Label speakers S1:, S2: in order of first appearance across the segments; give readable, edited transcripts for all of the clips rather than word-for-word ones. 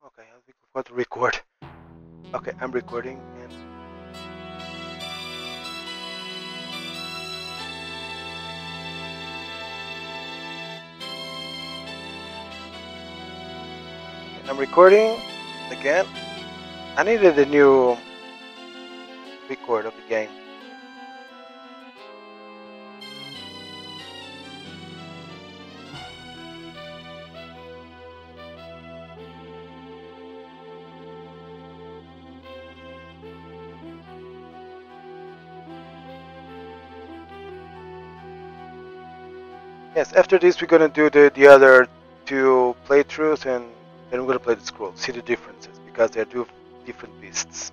S1: Okay, I think I've got to record. Okay, I'm recording and I'm recording again. I needed a new record of the game. Yes, after this we're gonna do the other two playthroughs and then we're gonna play the scroll, see the differences because they're two different beasts.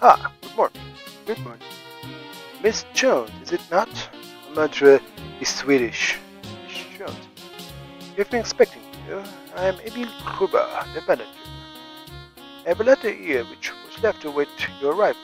S1: Ah, good morning. Good morning. Miss Jones, is it not? Mantra is Swedish. Miss Jones. We've been expecting you. I am Emil Huber, the manager. I have a letter here which was left to await your arrival.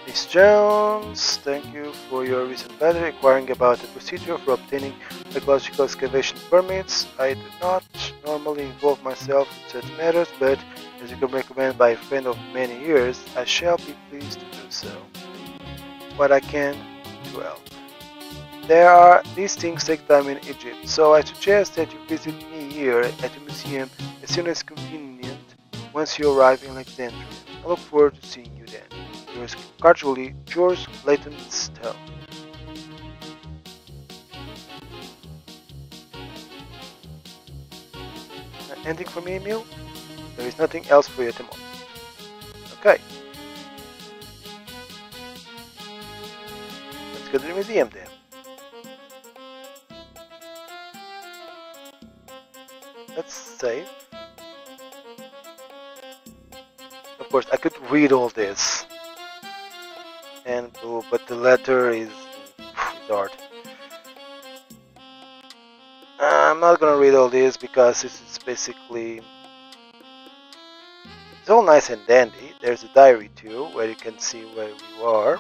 S1: Miss Jones, thank you for your recent letter inquiring about the procedure for obtaining archaeological excavation permits. I do not normally involve myself in such matters, but as you can recommend by a friend of many years, I shall be pleased to do so. What I can to help. These things take time in Egypt, so I suggest that you visit me here at the museum as soon as convenient once you arrive in Alexandria. I look forward to seeing you then. Yours cordially, George Leighton Stowe. Anything for me, Emil? There is nothing else for you at the moment. Okay. Let's go to the museum then. Let's save. Of course, I could read all this. But the letter is hard. I'm not gonna read all this because this is basically it's all nice and dandy. There's a diary too where you can see where you are.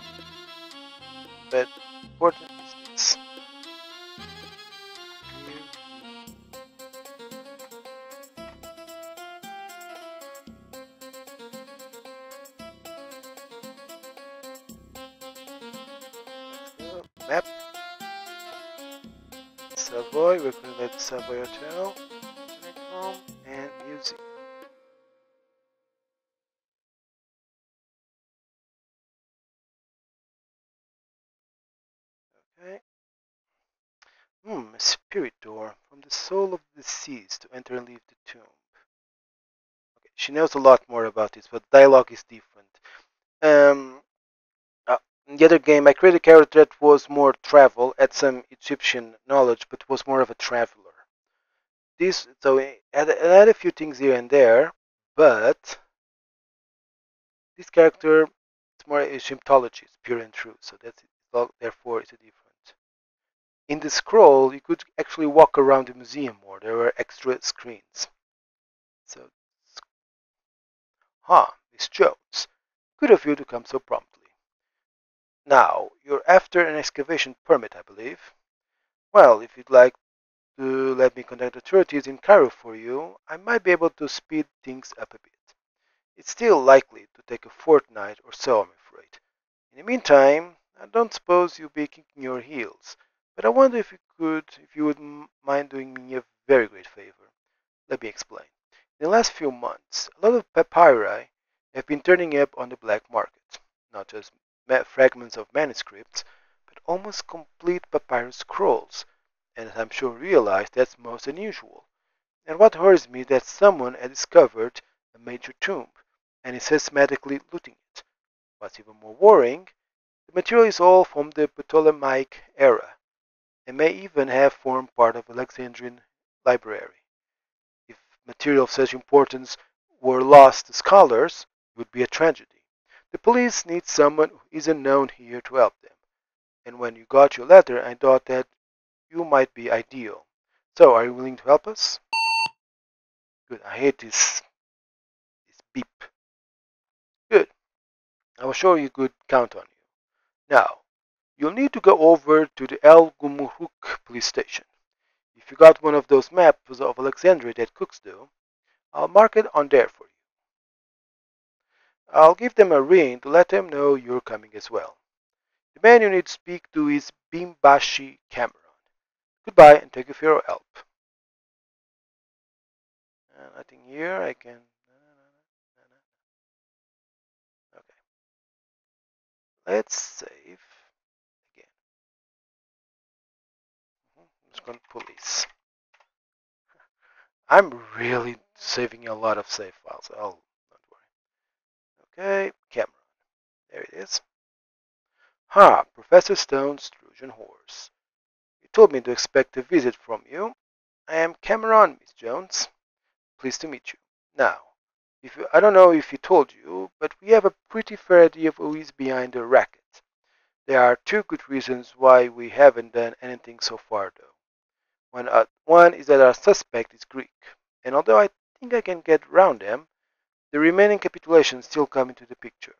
S1: But important is this. Map. Savoy, we're going to let Savoy Hotel, home, and music. Okay. A spirit door from the soul of the deceased to enter and leave the tomb. Okay, she knows a lot more about this, but dialogue is different. Um, in the other game, I created a character that was more travel, had some Egyptian knowledge, but was more of a traveler. So I had a few things here and there, but this character is more Egyptologist, pure and true. So that's it. Therefore, it's a different. In the scroll, you could actually walk around the museum more. There were extra screens. So, Miss Jones, good of you to come so promptly. Now, you're after an excavation permit, I believe. Well, if you'd like to let me contact authorities in Cairo for you, I might be able to speed things up a bit. It's still likely to take a fortnight or so, I'm afraid. In the meantime, I don't suppose you'll be kicking your heels, but I wonder if you would mind doing me a very great favor. Let me explain. In the last few months, a lot of papyri have been turning up on the black market, not just fragments of manuscripts, but almost complete papyrus scrolls, and as I'm sure you realize, that's most unusual. And what worries me is that someone had discovered a major tomb and is systematically looting it. What's even more worrying, The material is all from the Ptolemaic era and may even have formed part of Alexandrian library. If material of such importance were lost to scholars, it would be a tragedy. The police need someone who isn't known here to help them. And when you got your letter, I thought that you might be ideal. So, are you willing to help us? Good. I hate this beep. Good. I was sure you could count on you. Now, you'll need to go over to the El Gumruk police station. If you got one of those maps of Alexandria that cooks do, I'll mark it on there for you. I'll give them a ring to let them know you're coming as well. The man you need to speak to is Bimbashi Cameron. Goodbye and thank you for your help. And I think here I can. Okay. Let's save again. I'm just going to police. I'm really saving a lot of save files. Oh, don't worry. Okay, Cameron. There it is. Ha, Professor Stone's Trojan horse. You told me to expect a visit from you. I am Cameron, Miss Jones. Pleased to meet you. Now, I don't know if he told you, but we have a pretty fair idea of who is behind the racket. There are two good reasons why we haven't done anything so far, though. One is that our suspect is Greek, and although I think I can get round them, the remaining capitulations still come into the picture.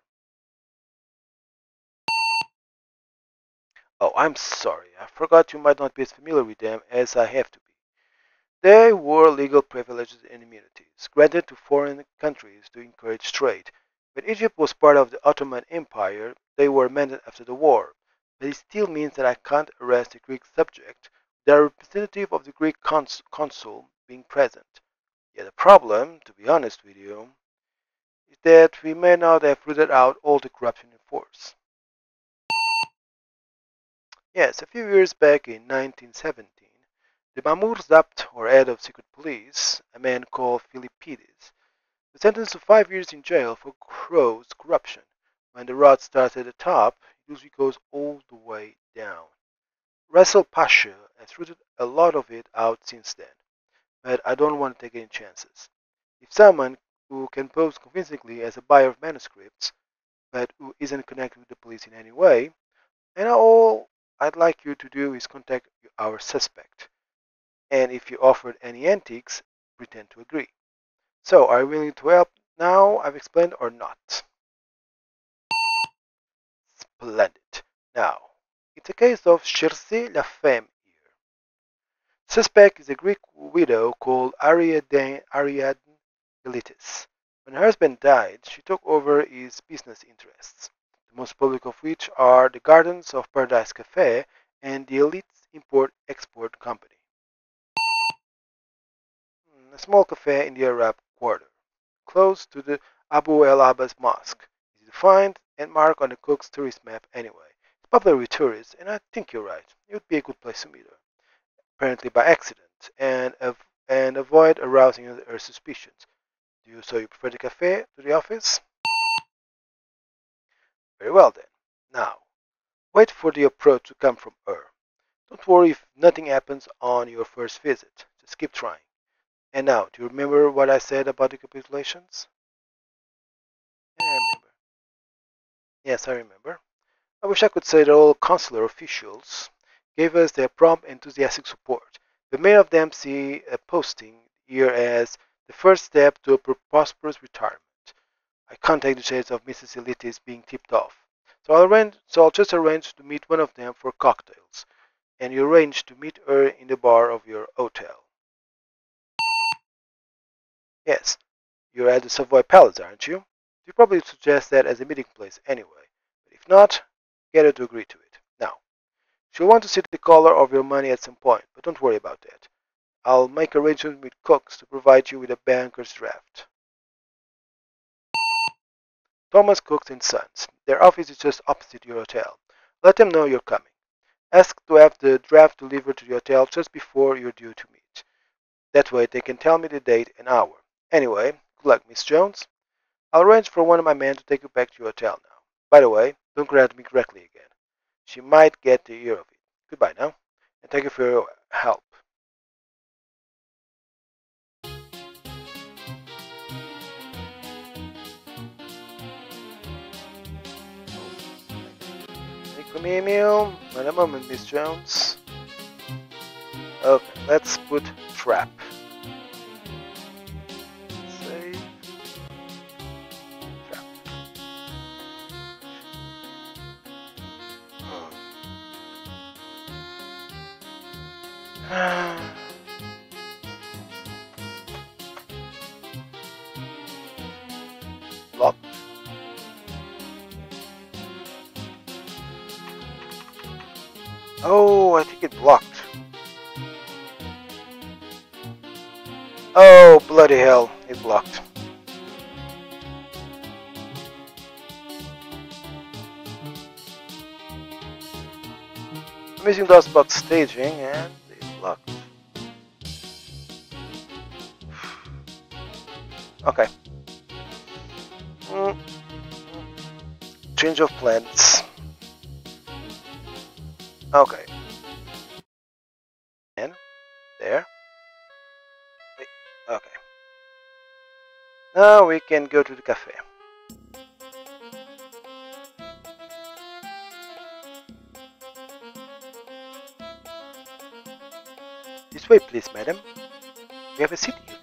S1: Oh, I'm sorry. I forgot you might not be as familiar with them as I have to be. They were legal privileges and immunities granted to foreign countries to encourage trade. When Egypt was part of the Ottoman Empire, they were amended after the war, but it still means that I can't arrest a Greek subject without a representative of the Greek consul being present. Yet the problem, to be honest with you, is that we may not have rooted out all the corruption in force. Yes, a few years back in 1917, the Mamur Zapt, or head of secret police, a man called Philippides, was sentenced to 5 years in jail for gross corruption. When the rod starts at the top, it usually goes all the way down. Russell Pasha has rooted a lot of it out since then, but I don't want to take any chances. If someone who can pose convincingly as a buyer of manuscripts, but who isn't connected with the police in any way, and all I'd like you to do is contact our suspect. And if you offered any antiques, pretend to agree. So, are you willing to help now I've explained or not? Splendid. Now, it's a case of cherchez la femme here. Suspect is a Greek widow called Ariadne Elitis. When her husband died, she took over his business interests, the most public of which are the Gardens of Paradise Cafe and the Elites Import-Export Company, a small cafe in the Arab Quarter, close to the Abu El Abbas Mosque. Easy to find and marked on the Cook's tourist map anyway. It's popular with tourists, and I think you're right. It would be a good place to meet her, apparently by accident, and avoid arousing her suspicions. So you prefer the cafe to the office? Very well then. Now, wait for the approach to come from her. Don't worry if nothing happens on your first visit. Just keep trying. And now, do you remember what I said about the capitulations? Yeah, I remember. Yes, I remember. I wish I could say that all consular officials gave us their prompt, enthusiastic support, but many of them see a posting here as the first step to a prosperous retirement. I can't take the chance of Mrs. Elitis being tipped off, so I'll just arrange to meet one of them for cocktails, and you arrange to meet her in the bar of your hotel. Yes, you're at the Savoy Palace, aren't you? You probably suggest that as a meeting place anyway, but if not, get her to agree to it. Now, she'll want to see the color of your money at some point, but don't worry about that. I'll make arrangements with Cooks to provide you with a banker's draft. Thomas Cooks and Sons. Their office is just opposite your hotel. Let them know you're coming. Ask to have the draft delivered to the hotel just before you're due to meet. That way they can tell me the date and hour. Anyway, good luck, Miss Jones. I'll arrange for one of my men to take you back to your hotel now. By the way, Don't grant me correctly again. She might get the ear of it. Goodbye now, and thank you for your help. Make for me, Emil. Wait a moment, Miss Jones. Okay, let's put trap. Save. Trap. Locked. Oh, I think it blocked. Oh, bloody hell, it blocked. I'm using DOSBox staging and it blocked. Okay. Change of plans. Okay. And there. Wait. Okay. Now we can go to the cafe. This way, please, madam. We have a seat here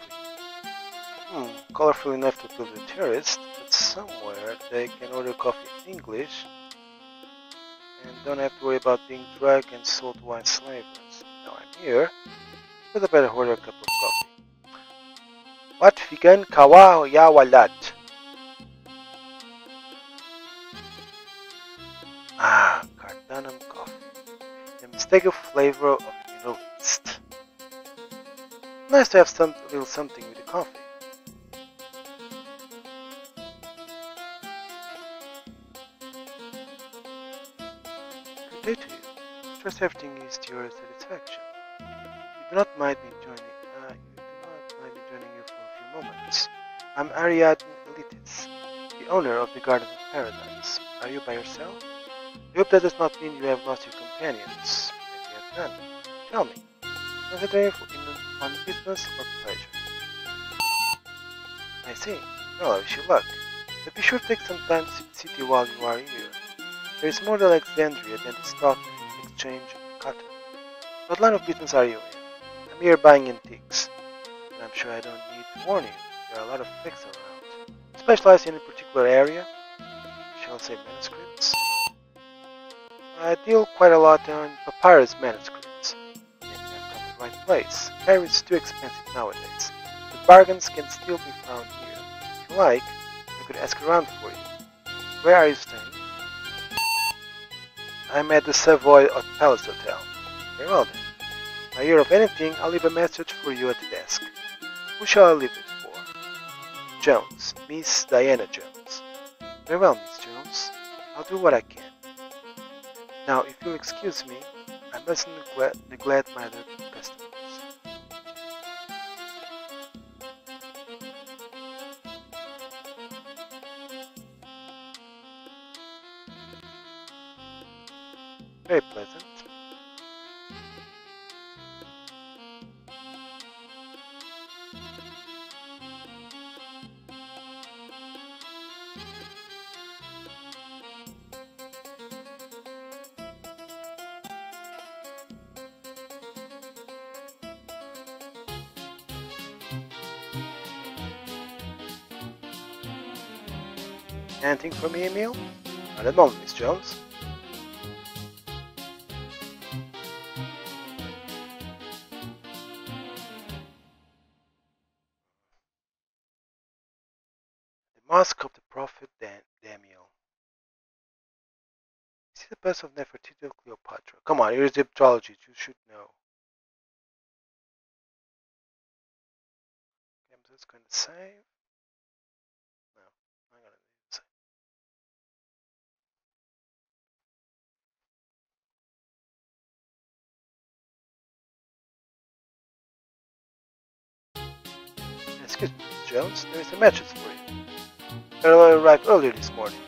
S1: for you. Colorful enough to appeal to tourists, but somewhere they can order coffee in English and don't have to worry about being drug and salt wine slavers. Now I'm here, but I better order a cup of coffee. What vegan kawa ya walad? Ah, cardamom coffee. The mistaken flavor of the Middle East. Nice to have a little something with the coffee. Good day to you. I trust everything is to your satisfaction. You do not mind me joining you for a few moments. I'm Ariadne Elitis, the owner of the Garden of Paradise. Are you by yourself? I hope that does not mean you have lost your companions. If you have none, tell me. Concentrating on business or pleasure? I see. Well, I wish you luck. But be sure to take some time to see the city while you are here. There is more to Alexandria than the stock exchange of cotton. What line of business are you in? I'm here buying antiques. And I'm sure I don't need to warn you. There are a lot of fakes around. Specialize in a particular area? Shall I say manuscripts? I deal quite a lot on papyrus manuscripts. Maybe I've come to the right place. Paris is too expensive nowadays, but bargains can still be found here. If you like, I could ask around for you. Where are you staying? I'm at the Savoy Palace Hotel. Very well then. If I hear of anything, I'll leave a message for you at the desk. Who shall I leave it for? Jones. Miss Diana Jones. Very well, Miss Jones. I'll do what I can. Now, if you'll excuse me, I mustn't neglect my other customers. Very pleasant. Anything for me, Emil? Not at the moment, Miss Jones. The Mosque of the Prophet Daniel. Is it the bust of Nefertiti or Cleopatra? Come on, you're an Egyptologist, you should know. Okay, I'm just going to save. No, I'm going to save. Excuse me, Miss Jones, there is a message for you. I arrived earlier this morning.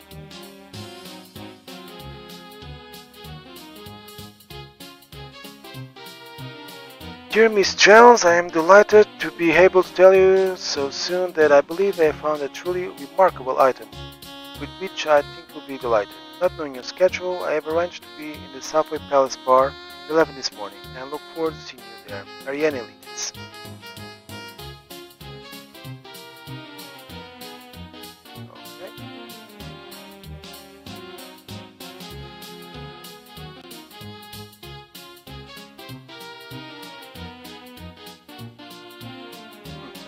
S1: Dear Miss Jones, I am delighted to be able to tell you so soon that I believe I have found a truly remarkable item, with which I think you'll be delighted. Not knowing your schedule, I have arranged to be in the Subway Palace Bar at 11 this morning, and I look forward to seeing you there. Are you any leads? Okay.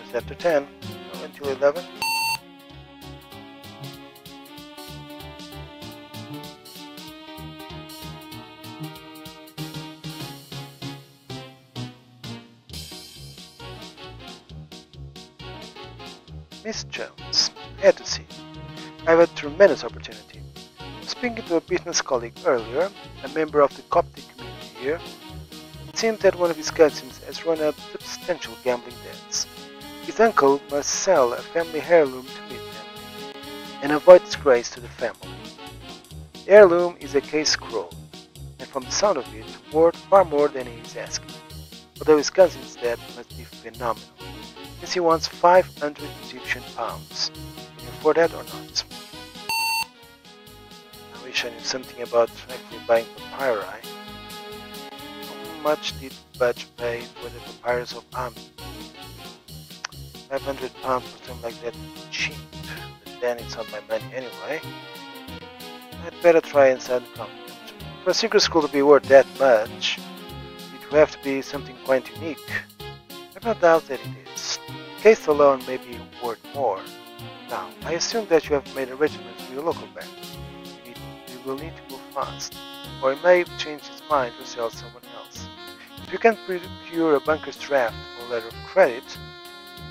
S1: It's after 10, until 11. Miss Jones, I had to see. I have a tremendous opportunity. Speaking to a business colleague earlier, a member of the Coptic community here, it seems that one of his cousins has run up substantial gambling debts. His uncle must sell a family heirloom to meet them, and avoid disgrace to the family. The heirloom is a case scroll, and from the sound of it, worth far more than he is asking, although his cousin's debt must be phenomenal, since he wants 500 Egyptian pounds. Can you afford that or not? I wish I knew something about actually buying papyri. How much did Budge pay for the papyrus of Ami? 500 pounds for something like that is cheap, but then it's not my money anyway. I'd better try and sound confident. For a secret scroll to be worth that much, it would have to be something quite unique. I have no doubt that it is. The case alone may be worth more. Now, I assume that you have made arrangements with your local bank. You will need to move fast, or he may change his mind to sell someone else. If you can procure a banker's draft or letter of credit,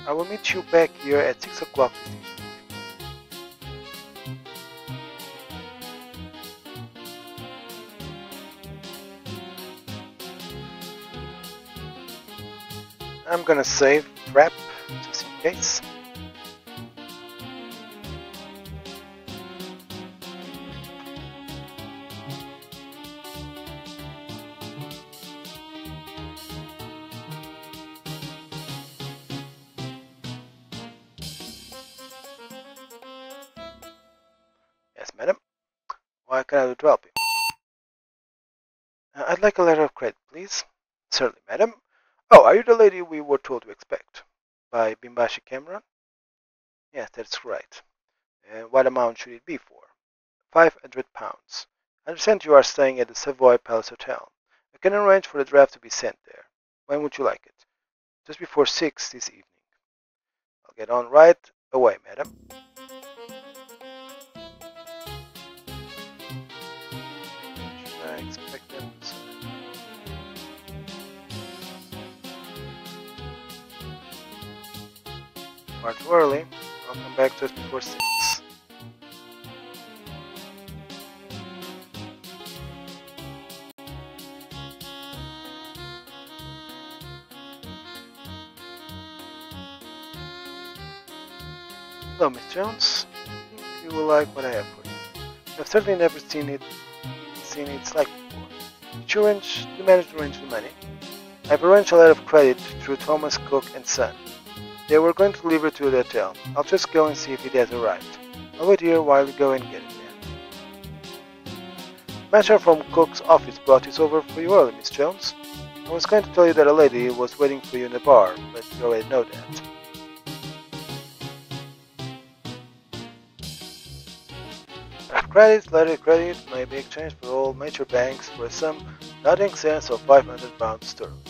S1: I will meet you back here at 6 o'clock this evening. I'm gonna save trap just in case. Yes, madam. Why can I do to help you? I'd like a letter of credit, please. Certainly, madam. Oh, are you the lady we were told to expect? By Bimbashi Cameron? Yes, that's right. And what amount should it be for? 500 pounds. I understand you are staying at the Savoy Palace Hotel. I can arrange for the draft to be sent there. When would you like it? Just before 6 this evening. I'll get on right away, madam. Should I expect them to say? Far too early. I'll come back just before 6. Hello, Miss Jones. I think you will like what I have for you. I've certainly never seen its like before. Did you manage to arrange the money? I've arranged a letter of credit through Thomas Cook and Son. They were going to deliver it to the hotel. I'll just go and see if it has arrived. I'll wait here while you go and get it then. Messenger from Cook's office brought this over for you early, Miss Jones. I was going to tell you that a lady was waiting for you in the bar, but you already know that. Letter of credit may be exchanged for all major banks for a sum not in excess of 500 pounds sterling.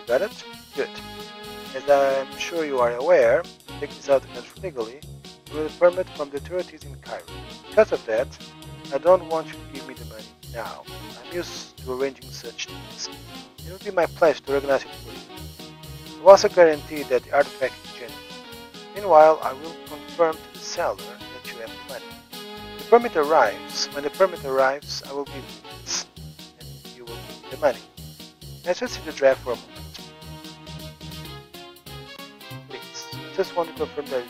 S1: Got it? Good. As I'm sure you are aware, to take this out of the country legally, you need a permit from the authorities in Cairo. Because of that, I don't want you to give me the money now. I'm used to arranging such things. It will be my pleasure to organize it for you. You also guarantee that the artifact is genuine. Meanwhile, I will confirm to the seller that you have the money. When the permit arrives, I will give you this, and you will give me the money. Let's just see the draft for a moment. Please, I just want to confirm that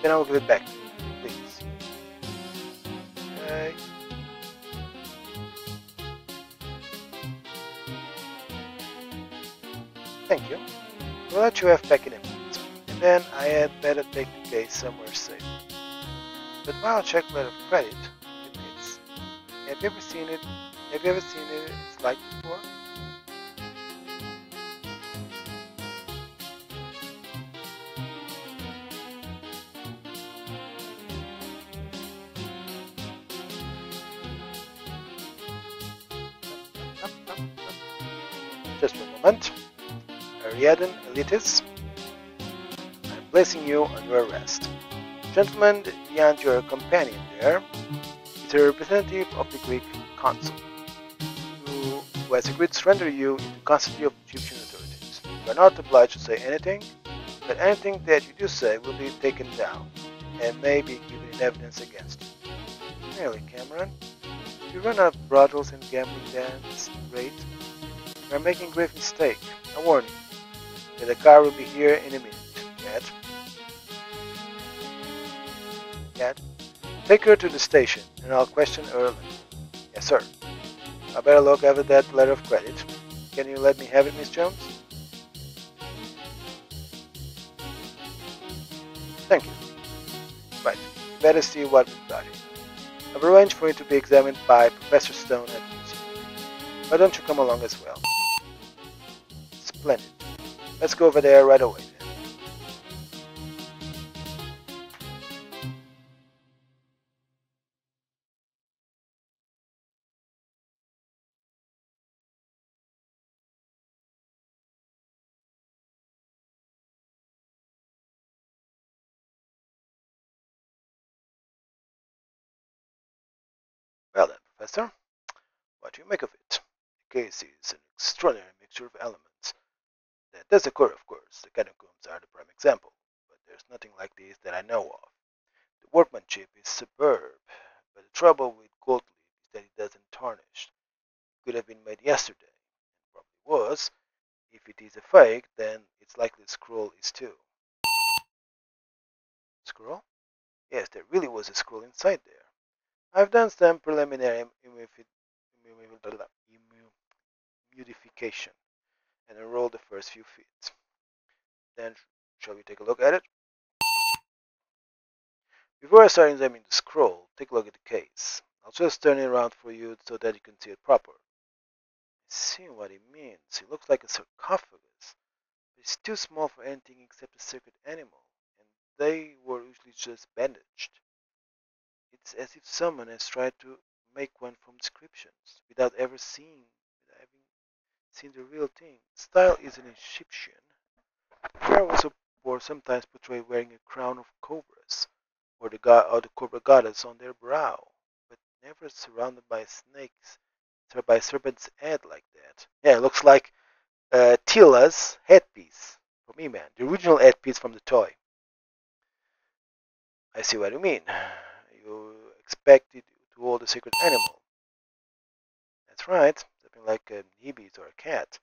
S1: Then I will give it back to you, please. Okay. Thank you. We'll let you have back in a minute. And then I had better take the case somewhere safe. But while I check letter of credit, it's, have you ever seen it? Have you ever seen it? It's like before? Just for a moment. Ariadne Elitis, I'm placing you under arrest. Gentleman beyond your companion there is a representative of the Greek consul, who has agreed to surrender you into custody of the Egyptian authorities. You are not obliged to say anything, but anything that you do say will be taken down and may be given in evidence against you. Really, Cameron? If you run out of brothels and gambling dens, great. You are making a grave mistake. I warn you that the car will be here in a minute. Cat. Cat. Take her to the station and I'll question her later. Yes, sir. I better look after that letter of credit. Can you let me have it, Miss Jones? Thank you. Right. Better see what we've got here. I've arranged for it to be examined by Professor Stone at the museum. Why don't you come along as well? Splendid. Let's go over there right away then. Well then, Professor, what do you make of it? The case is an extraordinary mixture of elements. That does occur, of course. The catacombs are the prime example, but there's nothing like this that I know of. The workmanship is superb, but the trouble with gold leaf is that it doesn't tarnish. It could have been made yesterday, and probably was. If it is a fake, then it's likely the scroll is too. Scroll? Yes, there really was a scroll inside there. I've done some preliminary modification and enrolled the first few feet. Then, shall we take a look at it? Before I start examining the scroll, take a look at the case. I'll just turn it around for you so that you can see it proper. I see what it means. It looks like a sarcophagus, but it's too small for anything except a sacred animal, and they were usually just bandaged. It's as if someone has tried to make one from descriptions without having seen the real thing. Style is an Egyptian. Pharaohs were sometimes portrayed wearing a crown of cobras, or the cobra goddess on their brow, but never surrounded by snakes, or by a serpent's head like that. Yeah, it looks like Tila's headpiece from E-Man, the original headpiece from the toy. I see what you mean. You expect it to hold a secret animal. That's right, something like an ibis or a cat.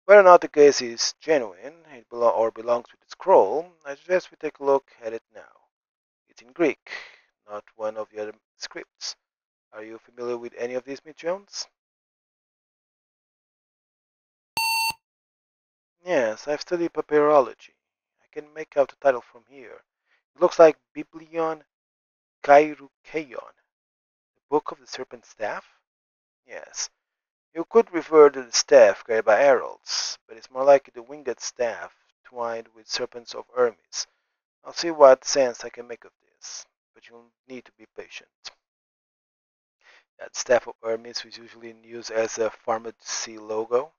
S1: Whether or not the case is genuine or belongs with the scroll, I suggest we take a look at it now. It's in Greek, not one of the other scripts. Are you familiar with any of these, Miss Jones? Yes, I've studied papyrology. I can make out the title from here. It looks like Biblion Kairukeion, the Book of the Serpent Staff? Yes. You could refer to the staff carried by heralds, but it's more likely the winged staff twined with serpents of Hermes. I'll see what sense I can make of this, but you'll need to be patient. That staff of Hermes is usually used as a pharmacy logo,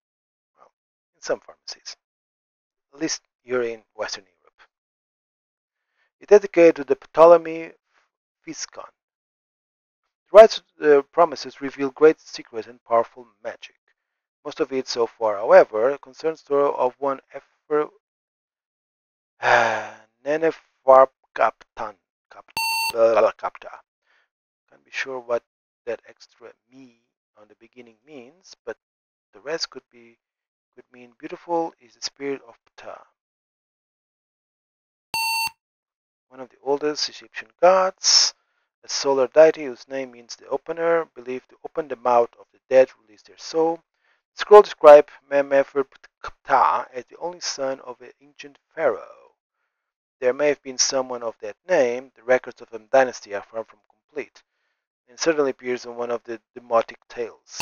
S1: well, in some pharmacies, at least here in Western Europe. It's dedicated to the Ptolemy Physcon. The rites promises reveal great secrets and powerful magic. Most of it so far, however, concerns the story of one Nenefarkaptan. Kapta. Can't be sure what that extra me on the beginning means, but the rest could mean beautiful is the spirit of Ptah. one of the oldest Egyptian gods, a solar deity whose name means the opener, believed to open the mouth of the dead, release their soul. The scroll describes Meneferptah as the only son of an ancient pharaoh. There may have been someone of that name. The records of the dynasty are far from complete, and certainly appears in one of the Demotic tales.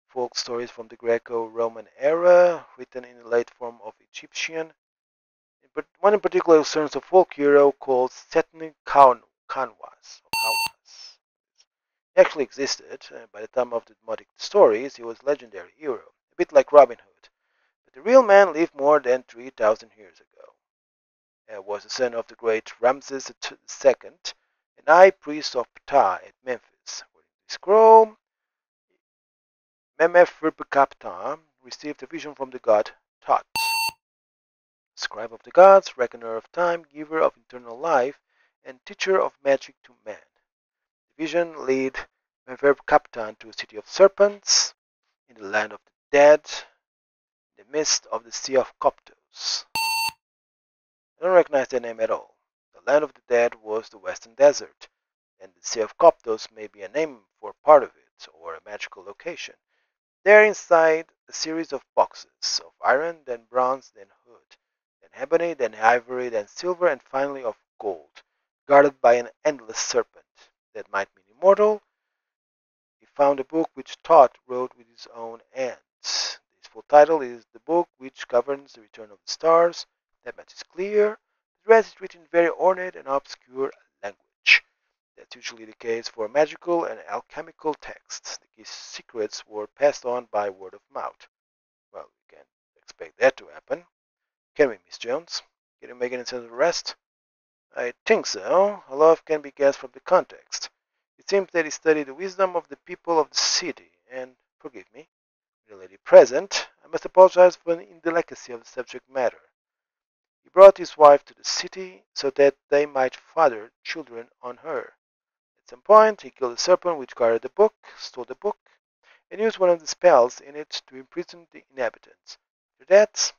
S1: Folk stories from the Greco-Roman era, written in the late form of Egyptian. But one in particular concerns a folk hero called Setni Kanwas. He actually existed. By the time of the Demotic stories, he was a legendary hero, a bit like Robin Hood. But the real man lived more than 3,000 years ago. He was the son of the great Ramses II, an high priest of Ptah at Memphis. According to the scroll, Meneferptah received a vision from the god Thoth, scribe of the gods, reckoner of time, giver of eternal life, and teacher of magic to man. The vision led Meneferptah to a city of serpents, in the land of the dead, in the midst of the Sea of Coptos. I don't recognize that name at all. The land of the dead was the western desert, and the Sea of Coptos may be a name for part of it, or a magical location. There inside a series of boxes of iron, then bronze, then wood, then ebony, then ivory, then silver, and finally of gold, guarded by an endless serpent. That might mean immortal. He found a book which Thoth wrote with his own hands. Its full title is The Book Which Governs the Return of the Stars. That much is clear. The rest is written in very ornate and obscure language. That's usually the case for magical and alchemical texts. The key secrets were passed on by word of mouth. Well, we can't expect that to happen. Can we, Miss Jones? Can you make any sense of the rest? I think so. A lot can be guessed from the context. It seems that he studied the wisdom of the people of the city, and, forgive me, the lady present, I must apologize for the indelicacy of the subject matter. He brought his wife to the city so that they might father children on her. At some point, he killed a serpent which guarded the book, stole the book, and used one of the spells in it to imprison the inhabitants. After that,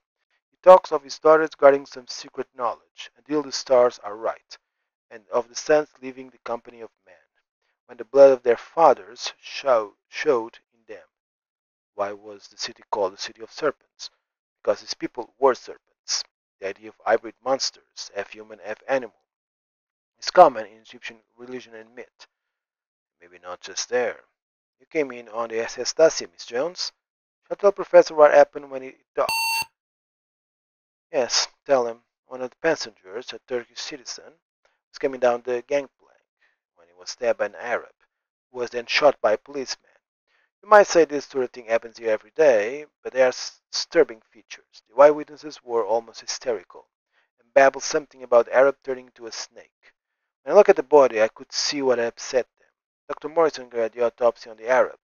S1: he talks of his daughters guarding some secret knowledge, until the stars are right, and of the sons leaving the company of men, when the blood of their fathers showed in them. Why was the city called the City of Serpents? Because its people were serpents. The idea of hybrid monsters, half human, half animal, is common in Egyptian religion and myth. Maybe not just there. You came in on the SS Dacia, Miss Jones. Shall tell Professor what happened when he docked. Yes, tell him. One of the passengers, a Turkish citizen, was coming down the gangplank when he was stabbed by an Arab, who was then shot by a policeman. You might say this sort of thing happens here every day, but there are disturbing features. The eyewitnesses were almost hysterical, and babbled something about the Arab turning into a snake. When I looked at the body, I could see what had upset them. Dr. Morrison got the autopsy on the Arab,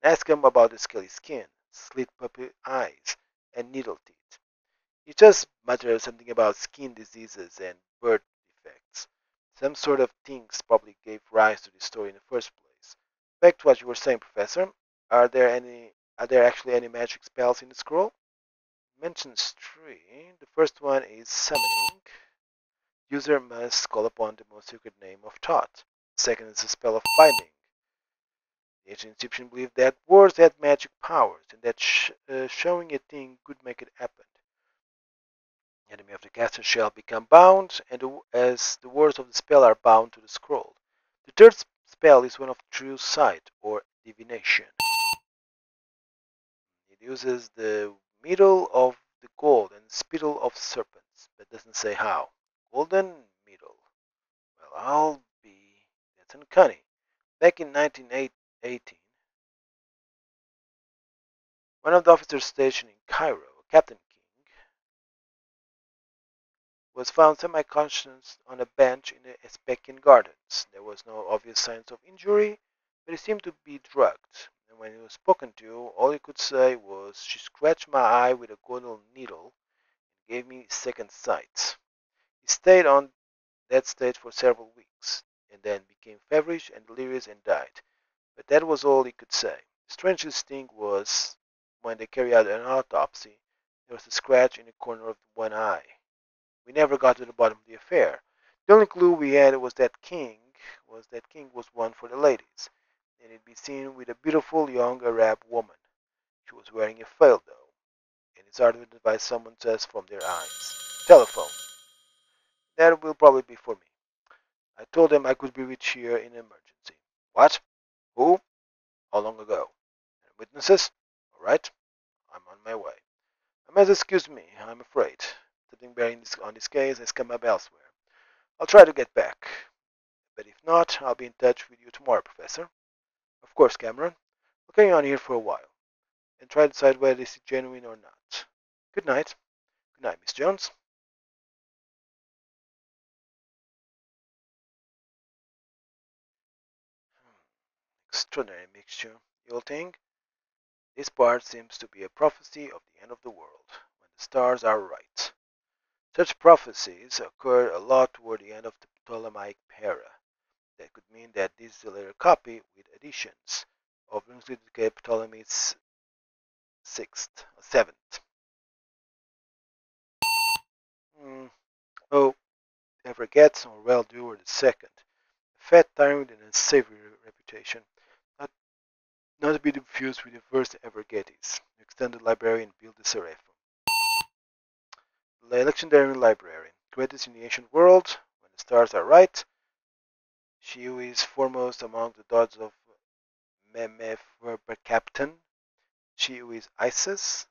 S1: and asked him about the scaly skin, slit puppy eyes, and needle teeth. He just muttered something about skin diseases and birth defects. Some sort of things probably gave rise to this story in the first place. Back to what you were saying, Professor. Are there actually any magic spells in the scroll? It mentions three. The first one is summoning. User must call upon the most sacred name of Thoth. The second is a spell of binding. The ancient Egyptians believed that words had magic powers, and that showing a thing could make it happen. The enemy of the caster shall become bound, and as the words of the spell are bound to the scroll. The third spell is one of true sight, or divination. It uses the middle of the gold and spittle of serpents, but doesn't say how. Golden middle. Well, I'll be. That's uncanny. Back in 1918, one of the officers stationed in Cairo, Captain King, was found semi-conscious on a bench in the Espekian Gardens. There was no obvious signs of injury, but he seemed to be drugged. And when he was spoken to, all he could say was, "She scratched my eye with a golden needle and gave me second sight." He stayed on that state for several weeks, and then became feverish and delirious and died. But that was all he could say. The strangest thing was, when they carried out an autopsy, there was a scratch in the corner of one eye. We never got to the bottom of the affair. The only clue we had was that king was one for the ladies, and he'd be seen with a beautiful young Arab woman. She was wearing a veil though, and it's hard to identify someone just from their eyes. Telephone. That will probably be for me. I told them I could be reached here in an emergency. What? Who? How long ago? And witnesses? All right. I'm on my way. I must excuse me, I'm afraid. Something bearing on this case has come up elsewhere. I'll try to get back. But if not, I'll be in touch with you tomorrow, Professor. Of course, Cameron. I'll carry on here for a while and try to decide whether this is genuine or not. Good night. Good night, Miss Jones. Extraordinary mixture, you'll think. This part seems to be a prophecy of the end of the world, when the stars are right. Such prophecies occurred a lot toward the end of the Ptolemaic era. That could mean that this is a later copy with additions of Encyclical Ptolemy's 6th, 7th. Mm, oh, never gets or well doer the second. A fat tyrant and a savory reputation, not, not to be confused with the first Evergetes, the extended library and build the Seraphim. The legendary library, greatest in the ancient world, when the stars are right, she who is foremost among the gods of Memeferberkapten, she who is Isis,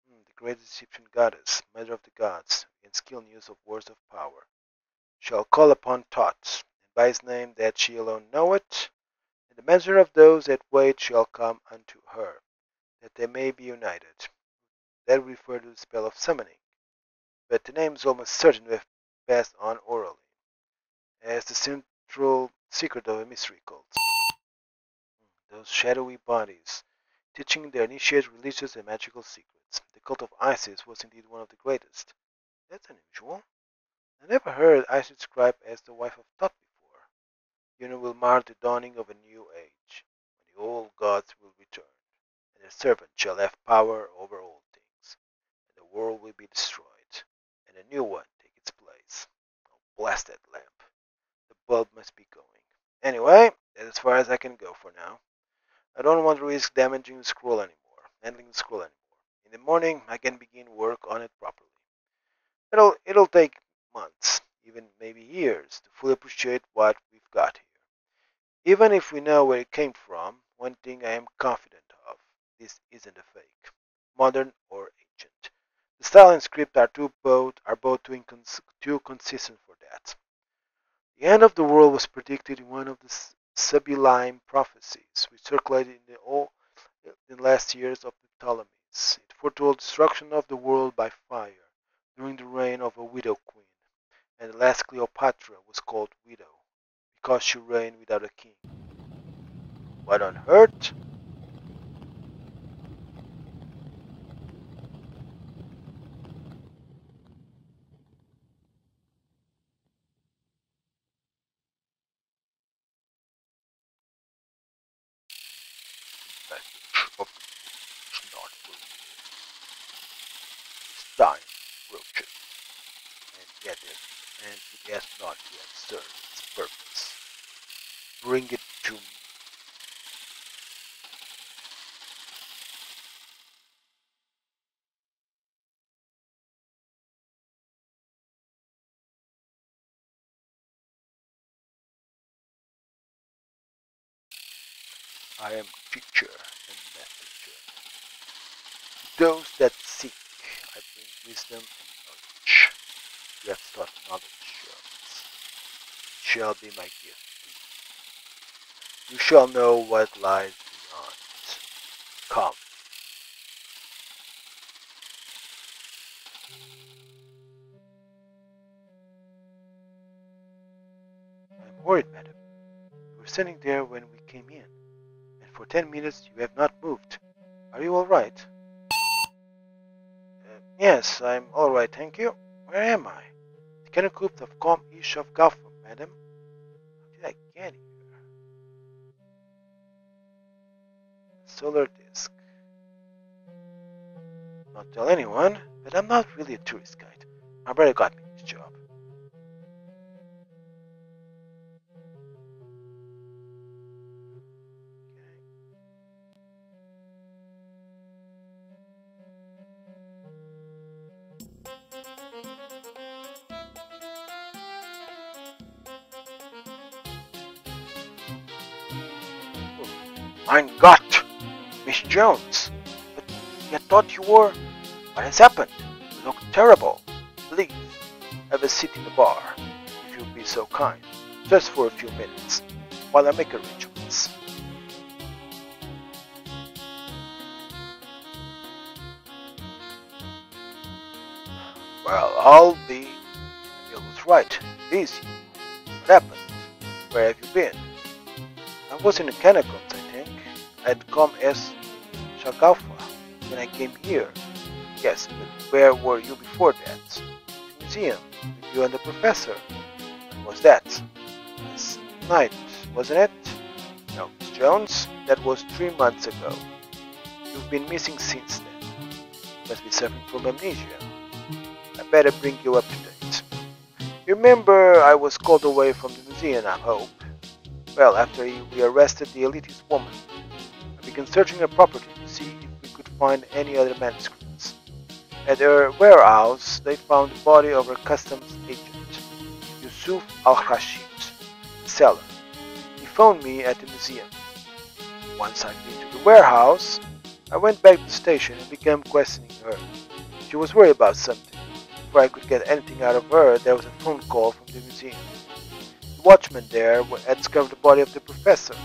S1: the greatest Egyptian goddess, mother of the gods, and skilled in use of words of power, shall call upon Thoth, and by his name that she alone knoweth, and the measure of those that wait shall come unto her, that they may be united. That refer to the spell of summoning, but the name is almost certain to have passed on orally, as the central secret of a mystery cult. Those shadowy bodies, teaching their initiates religious and magical secrets. The cult of Isis was indeed one of the greatest. That's unusual. I never heard Isis described as the wife of Thoth before. Union will mark the dawning of a new age, when the old gods will return, and the serpent shall have power over all things, and the world will be destroyed, and a new one take its place. Oh, blast that lamp. The bulb must be going. Anyway, that's as far as I can go for now. I don't want to risk handling the scroll anymore. In the morning, I can begin work on it properly. It'll take months, even maybe years, to fully appreciate what we've got here. Even if we know where it came from, one thing I am confident of: this isn't a fake, modern or ancient. The style and script are both too consistent for that. The end of the world was predicted in one of the sublime prophecies which circulated in the last years of the Ptolemies. It foretold destruction of the world by fire during the reign of a widow queen, and the last Cleopatra was called widow because she reigned without a king. What on earth? Message of not It's time, approaches, and it has not yet served its purpose. Bring it to me. I am teacher and messenger. To those that seek, I bring wisdom and knowledge. You have sought knowledge, Jones. It shall be my gift. You shall know what lies beyond. Come. I'm worried, madam. You were sitting there when we came in, and for 10 minutes you have not moved. Are you all right? Yes, I'm all right, thank you. Where am I? The Cannon Coop of Com Ish of Gotham, madam. How did I get here? Solar disk. Not tell anyone, but I'm not really a tourist guide. My brother got me this job. Mein Gott! Miss Jones! But I thought you were... What has happened? You look terrible. Please, have a seat in the bar, if you'll be so kind. Just for a few minutes, while I make arrangements. Well, I'll be... Bill was right. Busy. What happened? Where have you been? I was in the catacombs, I think. I'd come as Shagafa when I came here. Yes, but where were you before that? The museum, with you and the professor. When was that? Last night, wasn't it? No, Miss Jones, that was 3 months ago. You've been missing since then. Must be suffering from amnesia. I better bring you up to date. You remember I was called away from the museum, I hope? Well, after we arrested the elitist woman, I began searching her property to see if we could find any other manuscripts. At her warehouse, they found the body of her customs agent, Yusuf al-Rashid, the seller. He phoned me at the museum. Once I'd been to the warehouse, I went back to the station and began questioning her. She was worried about something. Before I could get anything out of her, there was a phone call from the museum. The watchman there had discovered the body of the professor.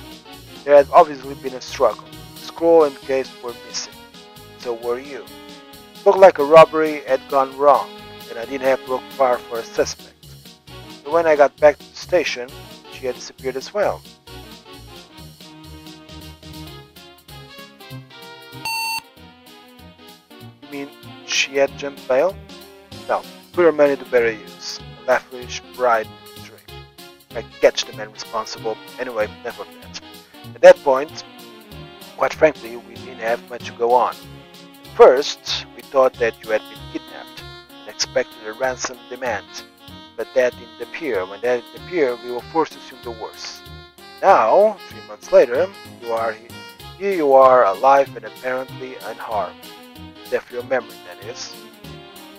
S1: There had obviously been a struggle. The scroll and case were missing. So were you. It looked like a robbery had gone wrong, and I didn't have to look far for a suspect. So when I got back to the station, she had disappeared as well. You mean she had jumped bail? No, put her money to better use. A lavish bride trick. I catch the man responsible. Anyway, enough of that. At that point, quite frankly, we didn't have much to go on. First, we thought that you had been kidnapped and expected a ransom demand, but that didn't appear. When that didn't appear, we were forced to assume the worst. Now, 3 months later, you are here you are, alive and apparently unharmed. Except for your memory, that is.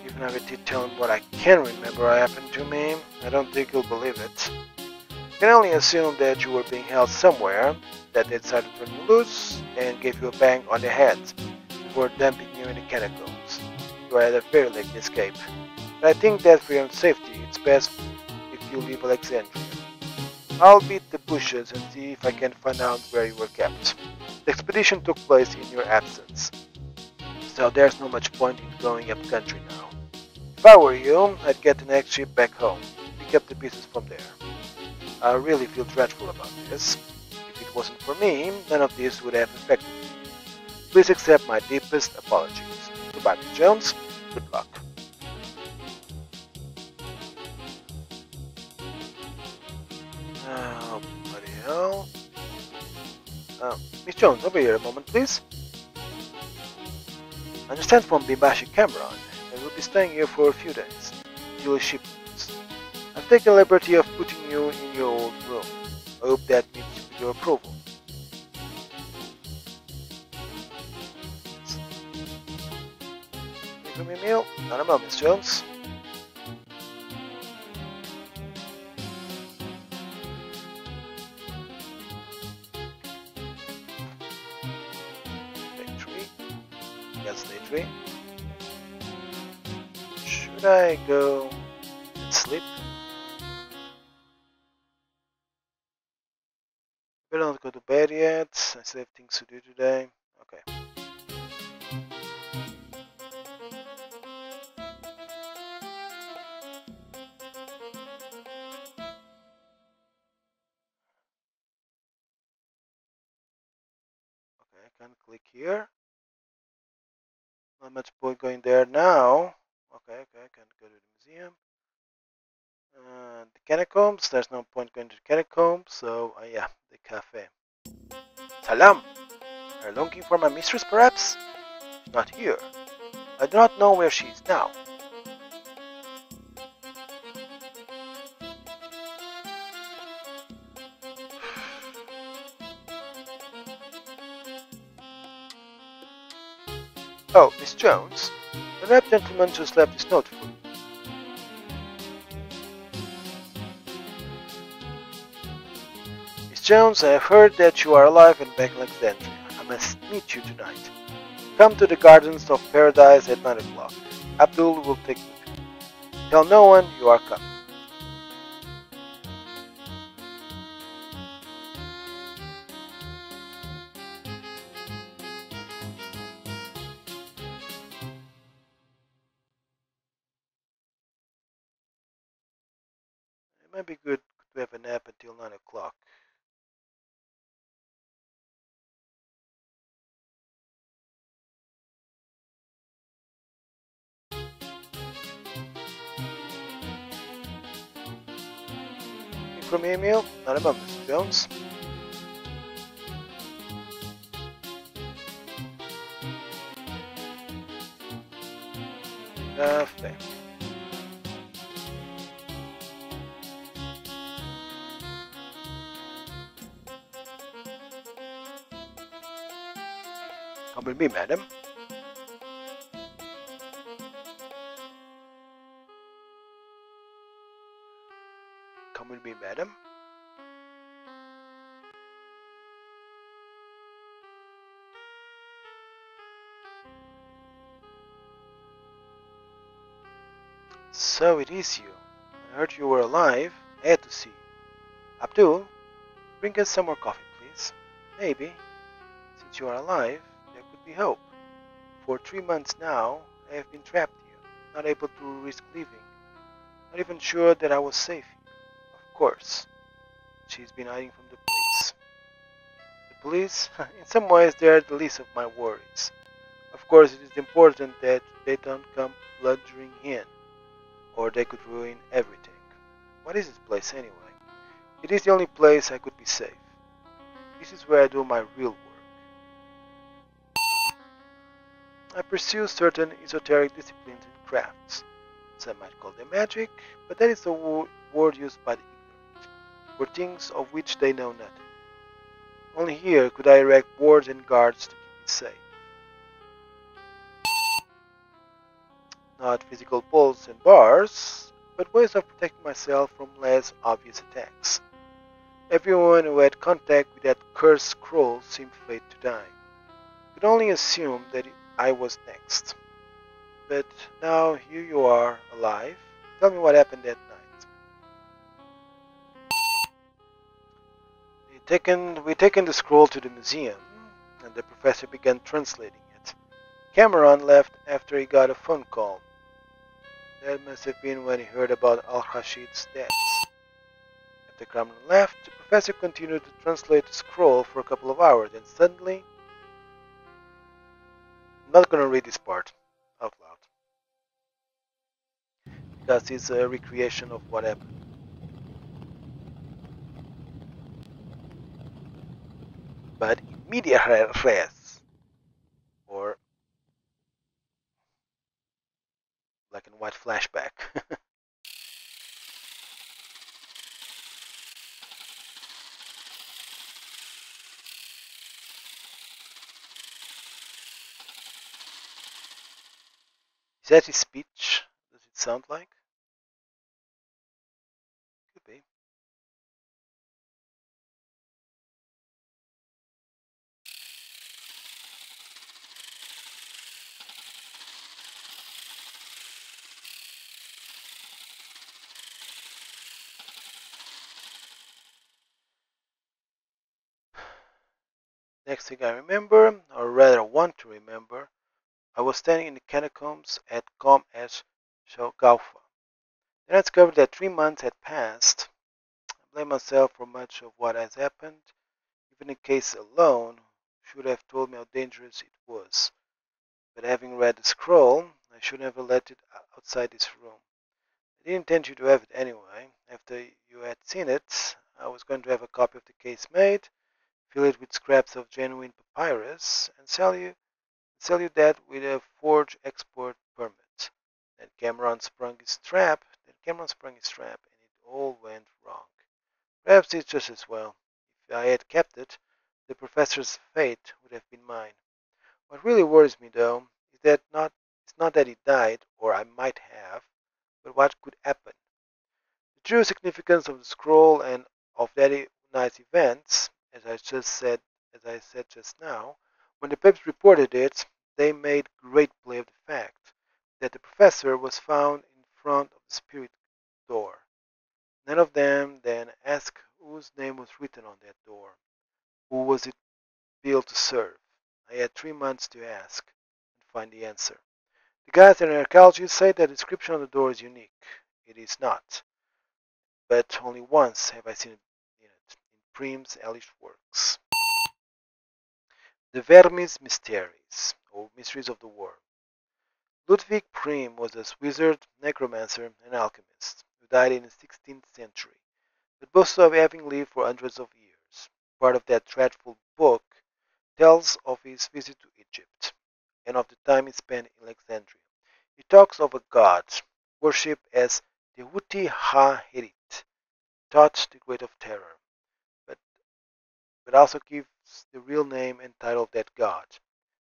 S1: Even if I did tell him what I can remember happened to me, I don't think he'll believe it. I can only assume that you were being held somewhere, that they decided to turn you loose and gave you a bang on the head before dumping you in the catacombs. You are at a very late escape. But I think that for your own safety, it's best if you leave Alexandria. I'll beat the bushes and see if I can find out where you were kept. The expedition took place in your absence, so there's not much point in going up country now. If I were you, I'd get the next ship back home, pick up the pieces from there. I really feel dreadful about this. If it wasn't for me, none of this would have affected me. Please accept my deepest apologies. Goodbye, Miss Jones. Good luck. Oh, bloody hell. Miss Jones, over here a moment, please. I understand from Bibashi Cameron that we'll be staying here for a few days, until the ship leaves. I've taken the liberty of putting you in your old room. I hope that meets your approval. Give me a meal? Not a moment, Miss Jones. Day 3. Yes, day 3. Should I go and sleep? I don't go to bed yet. I still have things to do today. Okay. Okay, I can click here. Not much point going there now. Okay, I can go to the museum. The catacombs, there's no point going to the catacombs, so yeah, the cafe. Salam! Are you looking for my mistress, perhaps? She's not here. I do not know where she is now. Oh, Miss Jones, the rap gentleman just left this note for you. Miss Jones, I have heard that you are alive and back in Alexandria. I must meet you tonight. Come to the Gardens of Paradise at 9 o'clock. Abdul will take you to. Tell no one you are coming. It might be good to have a nap until 9 o'clock. From email, not a moment, Mr. Jones. Thank you. Come with me, madam. Come with me, madam. So it is you. I heard you were alive. I had to see you. Abdul, bring us some more coffee, please. Maybe, since you are alive, there could be hope. For 3 months now, I have been trapped here, not able to risk leaving, not even sure that I was safe here. Of course, she's been hiding from the police. The police, in some ways, they are the least of my worries. Of course, it is important that they don't come blundering in, or they could ruin everything. What is this place anyway? It is the only place I could be safe. This is where I do my real work. I pursue certain esoteric disciplines and crafts. Some might call them magic, but that is the word used by the ignorant, for things of which they know nothing. Only here could I erect wards and guards to keep me safe. Not physical bolts and bars, but ways of protecting myself from less obvious attacks. Everyone who had contact with that cursed scroll seemed fated to die. Could only assume that I was next. But now here you are, alive. Tell me what happened that night. We taken the scroll to the museum, and the professor began translating it. Cameron left after he got a phone call. That must have been when he heard about Al-Rashid's death. After Cameron left, the professor continued to translate the scroll for a couple of hours, and suddenly... I'm not going to read this part out loud, because it's a recreation of what happened. But in media res, or black and white flashback. Is that his speech? Does it sound like? Could be. Next thing I remember, or rather want to remember, I was standing in the catacombs at Qom es Shogaufa. Then I discovered that 3 months had passed. I blame myself for much of what has happened. Even the case alone should have told me how dangerous it was. But having read the scroll, I should never let it outside this room. I didn't intend you to have it anyway. After you had seen it, I was going to have a copy of the case made, fill it with scraps of genuine papyrus, and sell you that with a forged export permit. Then Cameron sprung his trap, and it all went wrong. Perhaps it's just as well. If I had kept it, the professor's fate would have been mine. What really worries me, though, is that not it's not that he died, or I might have, but what could happen. The true significance of the scroll and of that night's events, as I said just now, when the papers reported it, they made great play of the fact that the professor was found in front of the spirit door. None of them then asked whose name was written on that door. Who was it built to serve? I had 3 months to ask and find the answer. The guys that are archaeologists say that the description on the door is unique. It is not, but only once have I seen it in Prim's Elish works. The Vermis Mysteries, or Mysteries of the War. Ludwig Prim was a wizard, necromancer, and alchemist who died in the 16th century, but boasted of having lived for hundreds of years. Part of that dreadful book tells of his visit to Egypt and of the time he spent in Alexandria. He talks of a god worshipped as Tehuti Ha-Herit, taught the Great of Terror, but, but also gives the real name and title of that god,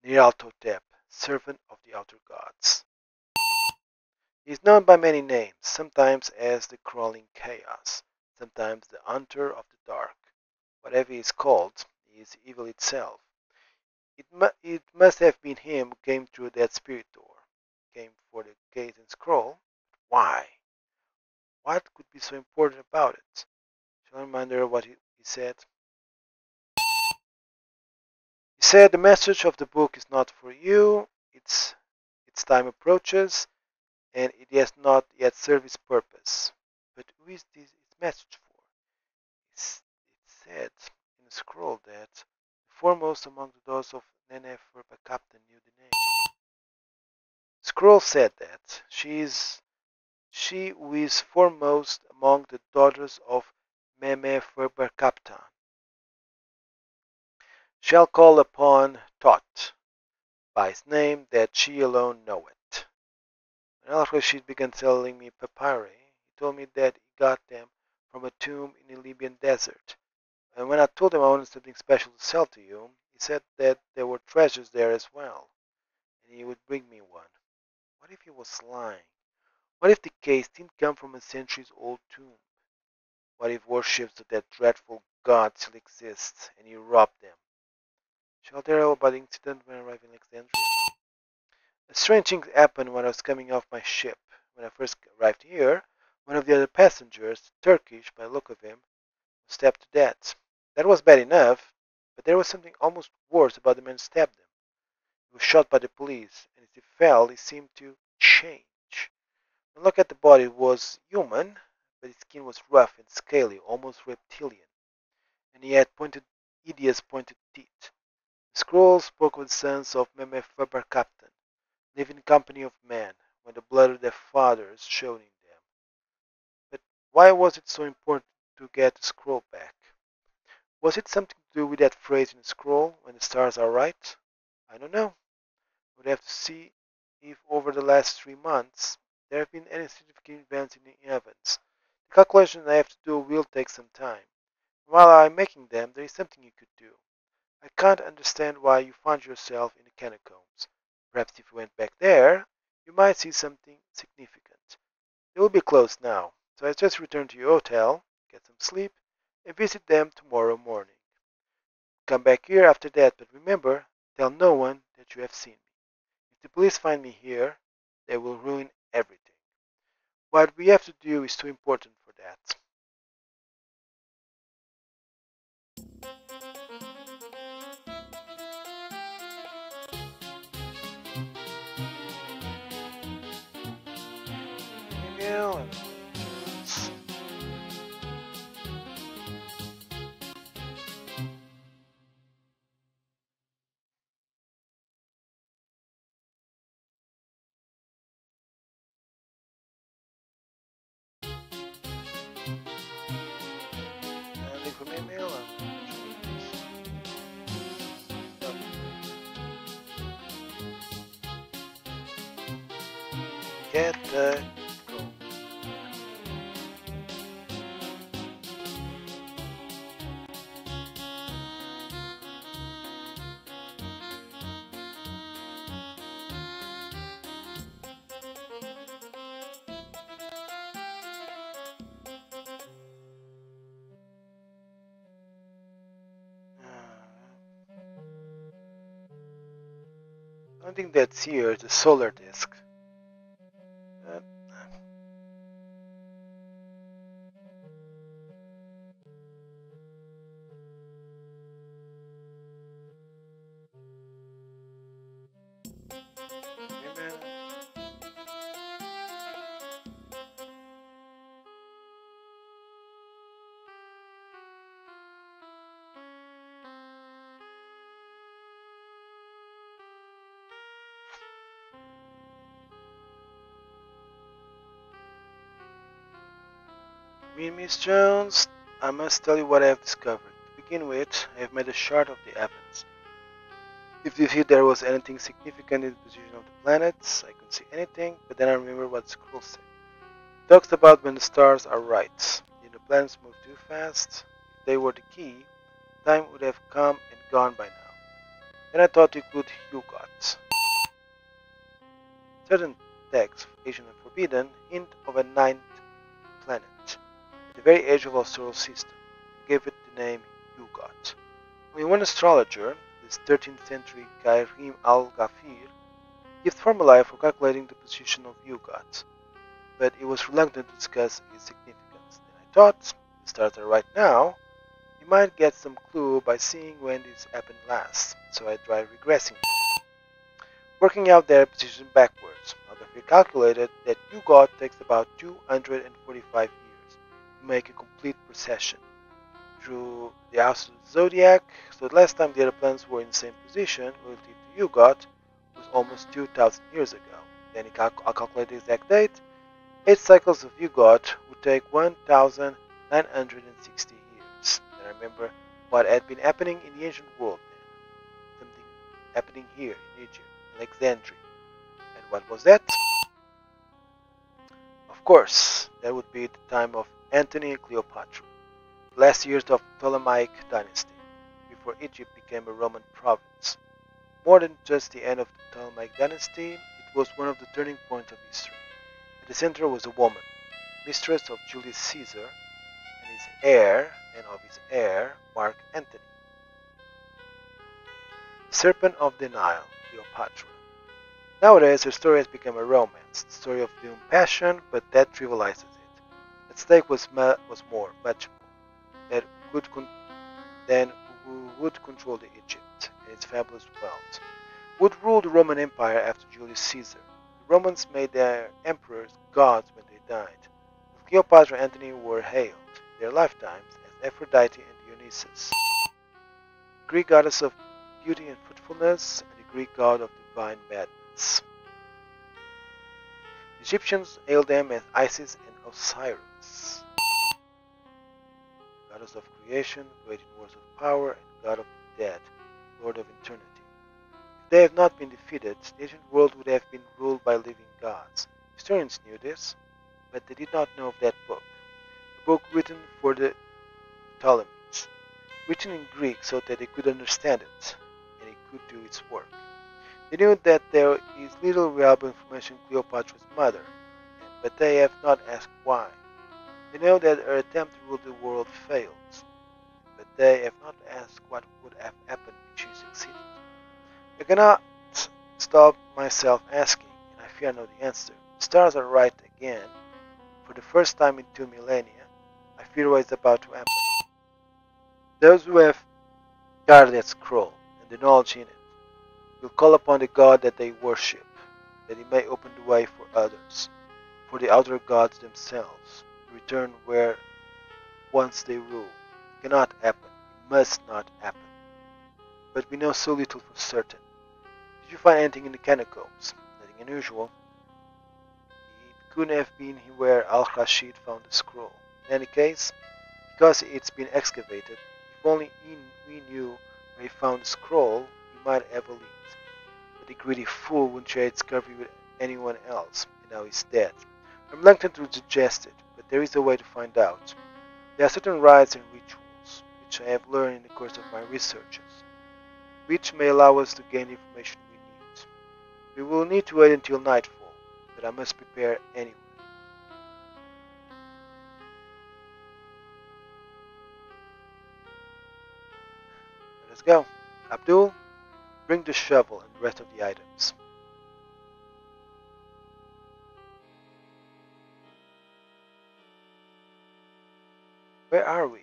S1: Niraltotep, servant of the outer gods. He is known by many names, sometimes as the Crawling Chaos, sometimes the Hunter of the Dark. Whatever he is called, he is evil itself. It must have been him who came through that spirit door, came for the case and scroll. Why? What could be so important about it? Shall I remind her what he said? He said the message of the book is not for you, its time approaches, and it has not yet served its purpose. But who is this its message for? It said in the scroll that the foremost among the daughters of Nenefer Captain knew the name. The scroll said that she who is foremost among the daughters of Memeferberkaptan shall call upon Tot by his name that she alone knoweth. When Al-Rashid began selling me papyri, he told me that he got them from a tomb in the Libyan desert. And when I told him I wanted something special to sell to you, he said that there were treasures there as well, and he would bring me one. What if he was lying? What if the case didn't come from a centuries-old tomb? What if worships of that dreadful god still exist, and he robbed them? Shall I tell about the incident when I arrived in Alexandria? A strange thing happened when I was coming off my ship. When I first arrived here, one of the other passengers, Turkish by the look of him, was stabbed to death. That was bad enough, but there was something almost worse about the man who stabbed him. He was shot by the police, and as he fell, he seemed to change. When I looked at the body, it was human, but his skin was rough and scaly, almost reptilian, and he had hideous pointed teeth. The scroll spoke of the sons of Memeferberkaptan, living in company of men, when the blood of their fathers shone in them. But why was it so important to get the scroll back? Was it something to do with that phrase in the scroll, when the stars are right? I don't know. We'd have to see if over the last 3 months there have been any significant events in the heavens. The calculations I have to do will take some time. While I'm making them, there is something you could do. I can't understand why you found yourself in the catacombs. Perhaps if you went back there, you might see something significant. They will be closed now, so I just return to your hotel, get some sleep, and visit them tomorrow morning. Come back here after that, but remember, tell no one that you have seen me. If the police find me here, they will ruin everything. What we have to do is too important for that. Email and link from email and get the go. I don't think that's here, the solar disk. Uh, Miss Jones, I must tell you what I have discovered. To begin with, I have made a chart of the heavens. If you see there was anything significant in the position of the planets, I couldn't see anything, but then I remember what the scroll said. It talks about when the stars are right. If the planets move too fast, if they were the key, time would have come and gone by now. Then I thought you could Hugot. Certain texts, ancient and forbidden, hint of a ninth planet, at the very edge of our solar system, and gave it the name Hugot. When one astrologer, this 13th century Kairim al-Ghafir, gave formulae for calculating the position of Hugot, but he was reluctant to discuss its significance. Then I thought, if the stars are right now, you might get some clue by seeing when this happened last, so I tried regressing, working out their position backwards. Al-Ghafir calculated that Hugot takes about 245 years to make a complete precession through the house of the zodiac, so the last time the other planets were in the same position relative to Hugot was almost 2,000 years ago. Then I calculated the exact date. 8 cycles of Hugot would take 1,960 years. And I remember what had been happening in the ancient world then. Something happening here in Egypt, Alexandria. And what was that? Of course, that would be the time of Antony and Cleopatra, the last years of Ptolemaic dynasty, before Egypt became a Roman province. More than just the end of the Ptolemaic dynasty, it was one of the turning points of history. At the center was a woman, mistress of Julius Caesar, and his heir, Mark Antony. The Serpent of the Nile, Cleopatra. Nowadays, her story has become a romance, the story of doomed passion, but that trivializes it. At stake was much more, that who would control the Egypt and its fabulous wealth, would rule the Roman Empire after Julius Caesar. The Romans made their emperors gods when they died. Both Cleopatra and Antony were hailed, in their lifetimes, as Aphrodite and Dionysus, the Greek goddess of beauty and fruitfulness, and the Greek god of divine madness. The Egyptians hailed them as Isis and Osiris, goddess of creation, great in words of power, and god of the dead, lord of eternity. If they have not been defeated, the ancient world would have been ruled by living gods. Historians knew this, but they did not know of that book, a book written for the Ptolemies, written in Greek so that they could understand it, and it could do its work. They knew that there is little reliable information on Cleopatra's mother, but they have not asked why. They know that her attempt to rule the world failed, but they have not asked what would have happened if she succeeded. I cannot stop myself asking, and I fear I know the answer. The stars are right again. For the first time in 2 millennia, I fear what is about to happen. Those who have guarded that scroll and the knowledge in it will call upon the God that they worship, that he may open the way for others, for the outer gods themselves, to return where once they ruled. It cannot happen. It must not happen. But we know so little for certain. Did you find anything in the catacombs? Nothing unusual. It couldn't have been where Al-Rashid found the scroll. In any case, because it's been excavated, if only we knew where he found the scroll, he might have a lead. But the greedy fool wouldn't share its discovery with anyone else, and now he's dead. I'm reluctant to suggest it, but there is a way to find out. There are certain rites and rituals, which I have learned in the course of my researches, which may allow us to gain the information we need. We will need to wait until nightfall, but I must prepare anyway. Let us go. Abdul, bring the shovel and the rest of the items. Where are we?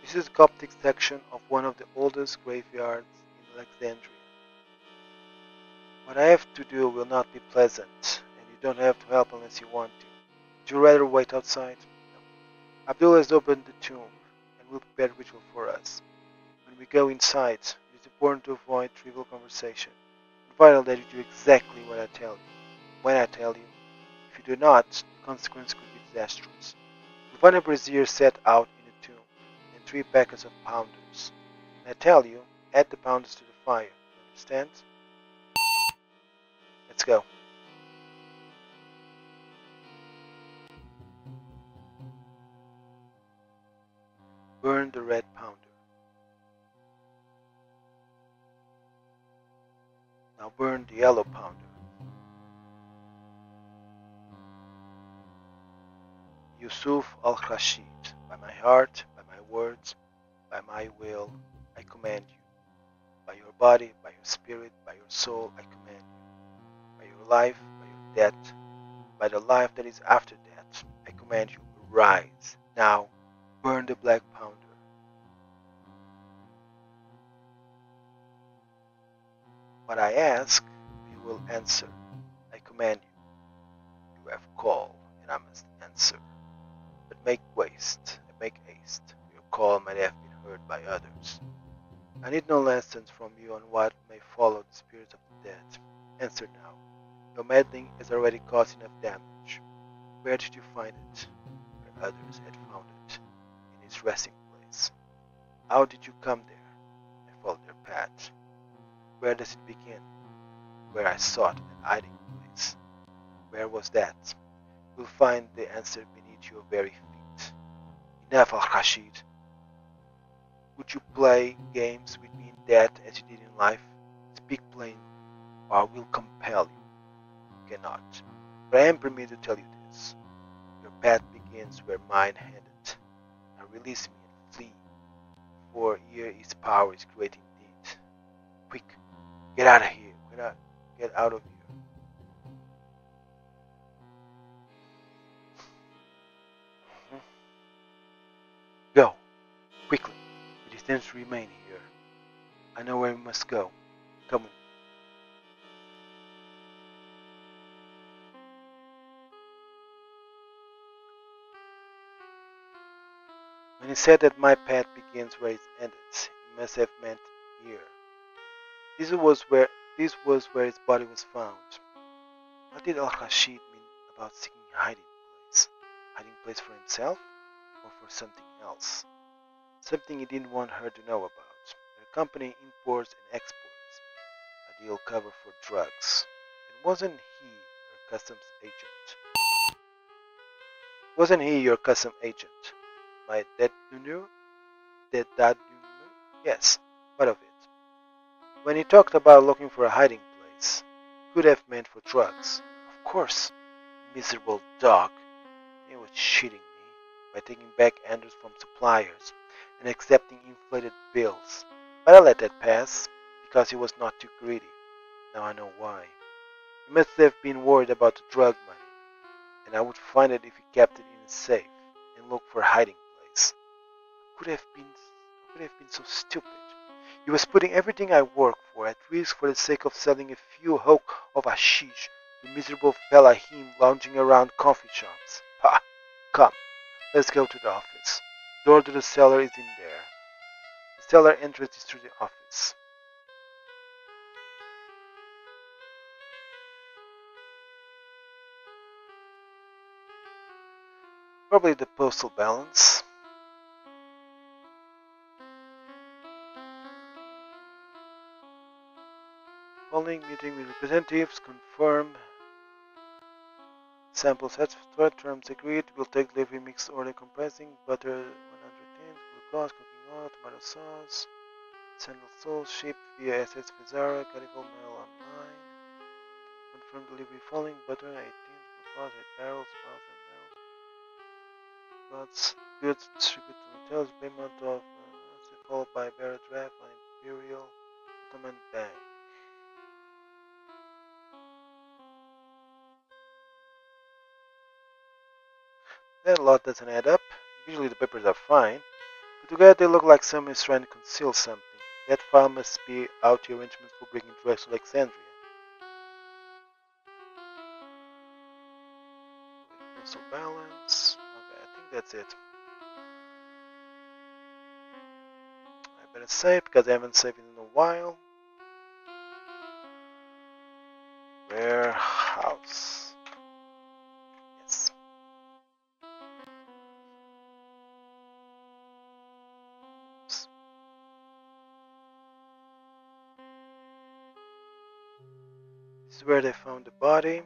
S1: This is the Coptic section of one of the oldest graveyards in Alexandria. What I have to do will not be pleasant, and you don't have to help unless you want to. Would you rather wait outside? No. Abdul has opened the tomb and will prepare the ritual for us. When we go inside, it is important to avoid trivial conversation. It's vital that you do exactly what I tell you. When I tell you, if you do not, the consequence could be disastrous. You'll find a brazier set out in the tomb, and 3 packets of pounders. When I tell you, add the pounders to the fire. You understand? Let's go. Burn the red pounder. Now burn the yellow pounder. Yusuf al-Rashid, by my heart, by my words, by my will, I command you. By your body, by your spirit, by your soul, I command you. By your life, by your death, by the life that is after death, I command you, rise. Now, burn the black pounder. What I ask, you will answer. I command you. You have called, and I must answer. But make waste, and make haste. Your call might have been heard by others. I need no lessons from you on what may follow the spirits of the dead. Answer now. Your meddling has already caused enough damage. Where did you find it? Where others had found it, in its resting place. How did you come there? I followed their path. Where does it begin? Where I sought an hiding place. Where was that? You'll find the answer beneath your very feet. Enough, Al-Rashid. Would you play games with me in death as you did in life? Speak plainly, or I will compel you. You cannot. But I am permitted to tell you this. Your path begins where mine ended. Now release me and flee, for here his power is great indeed. Quick, get out of here. Get out of here. Go, quickly. We intend to remain here. I know where we must go. Come with me. When he said that my path begins where it ended, he must have meant here. This was where his body was found. What did Al-Rashid mean about seeking a hiding place? Hiding place for himself or for something else? Something he didn't want her to know about. Their company imports and exports. A deal cover for drugs. And wasn't he your customs agent? Wasn't he your customs agent? My that you knew? That you knew? Yes. What of it? When he talked about looking for a hiding place, could have meant for drugs. Of course. Miserable dog. He was cheating me by taking back Anders from suppliers and accepting inflated bills. But I let that pass because he was not too greedy. Now I know why. He must have been worried about the drug money, and I would find it if he kept it in a safe and looked for a hiding place. I could have been so stupid. He was putting everything I work for at risk for the sake of selling a few hunk of hashish to miserable fellahim lounging around coffee shops. Ha! Come, let's go to the office. The door to the cellar is in there. The cellar entrance is through the office. Probably the postal balance. Following meeting with representatives confirm samples satisfied, terms agreed. We'll take delivery mixed order comprising butter 110, glucose, cooking oil, tomato sauce, sandal sauce, shipped via SS Vizara, Calico mail online. Confirmed delivery following butter 18, glucose 8 barrels, lots goods distributed to retailers, payment of followed by bearer draft on Imperial Ottoman Bank. That lot doesn't add up. Usually the papers are fine, but together they look like someone is trying to conceal something. That file must be out the arrangements for bringing drugs to Alexandria. Postal balance. Okay, I think that's it. I better save because I haven't saved it in a while. Warehouse. Yes. This is where they found the body.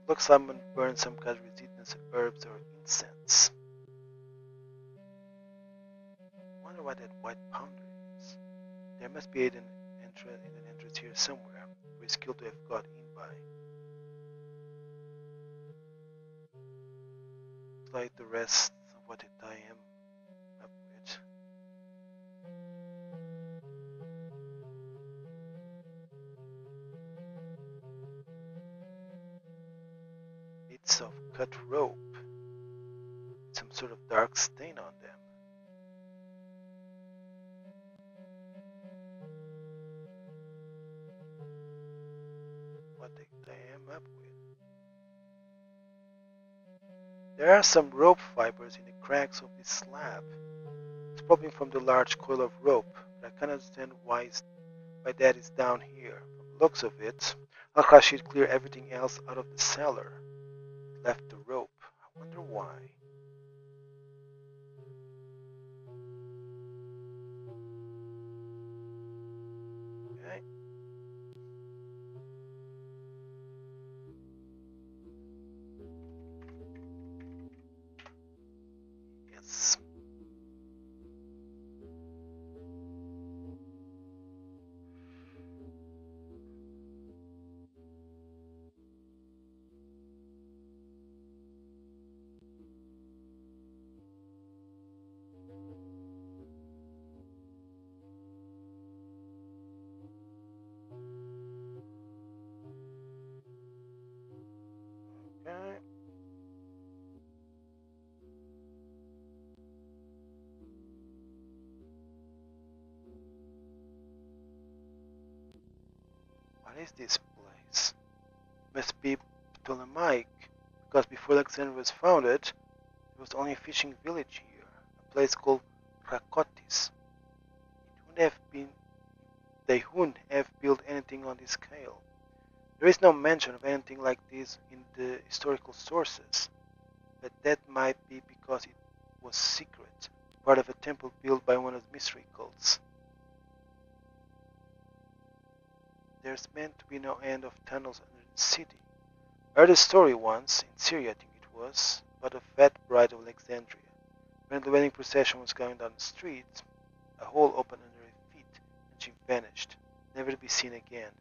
S1: Looks like someone burned some kind of resinous herbs or incense. I wonder what that white powder is. There must be an entrance here somewhere. We're skilled to have got in by. It's like the rest of what I am up with. Bits of cut rope. Some sort of dark stain on them. What I am up with. There are some rope fibers in the cracks of this slab. It's probably from the large coil of rope, but I can't understand why that is down here. From the looks of it, Al-Rashid cleared everything else out of the cellar. It left the rope. I wonder why. Okay. Yes. Okay. What is this place? It must be Ptolemaic, because before Alexandria was founded, there was only a fishing village here, a place called Rakotis. They wouldn't have built anything on this scale. There is no mention of anything like this in the historical sources, but that might be because it was secret, part of a temple built by one of the mystery cults. There's meant to be no end of tunnels under the city. I heard a story once, in Syria I think it was, about a fat bride of Alexandria. When the wedding procession was going down the street, a hole opened under her feet, and she vanished, never to be seen again.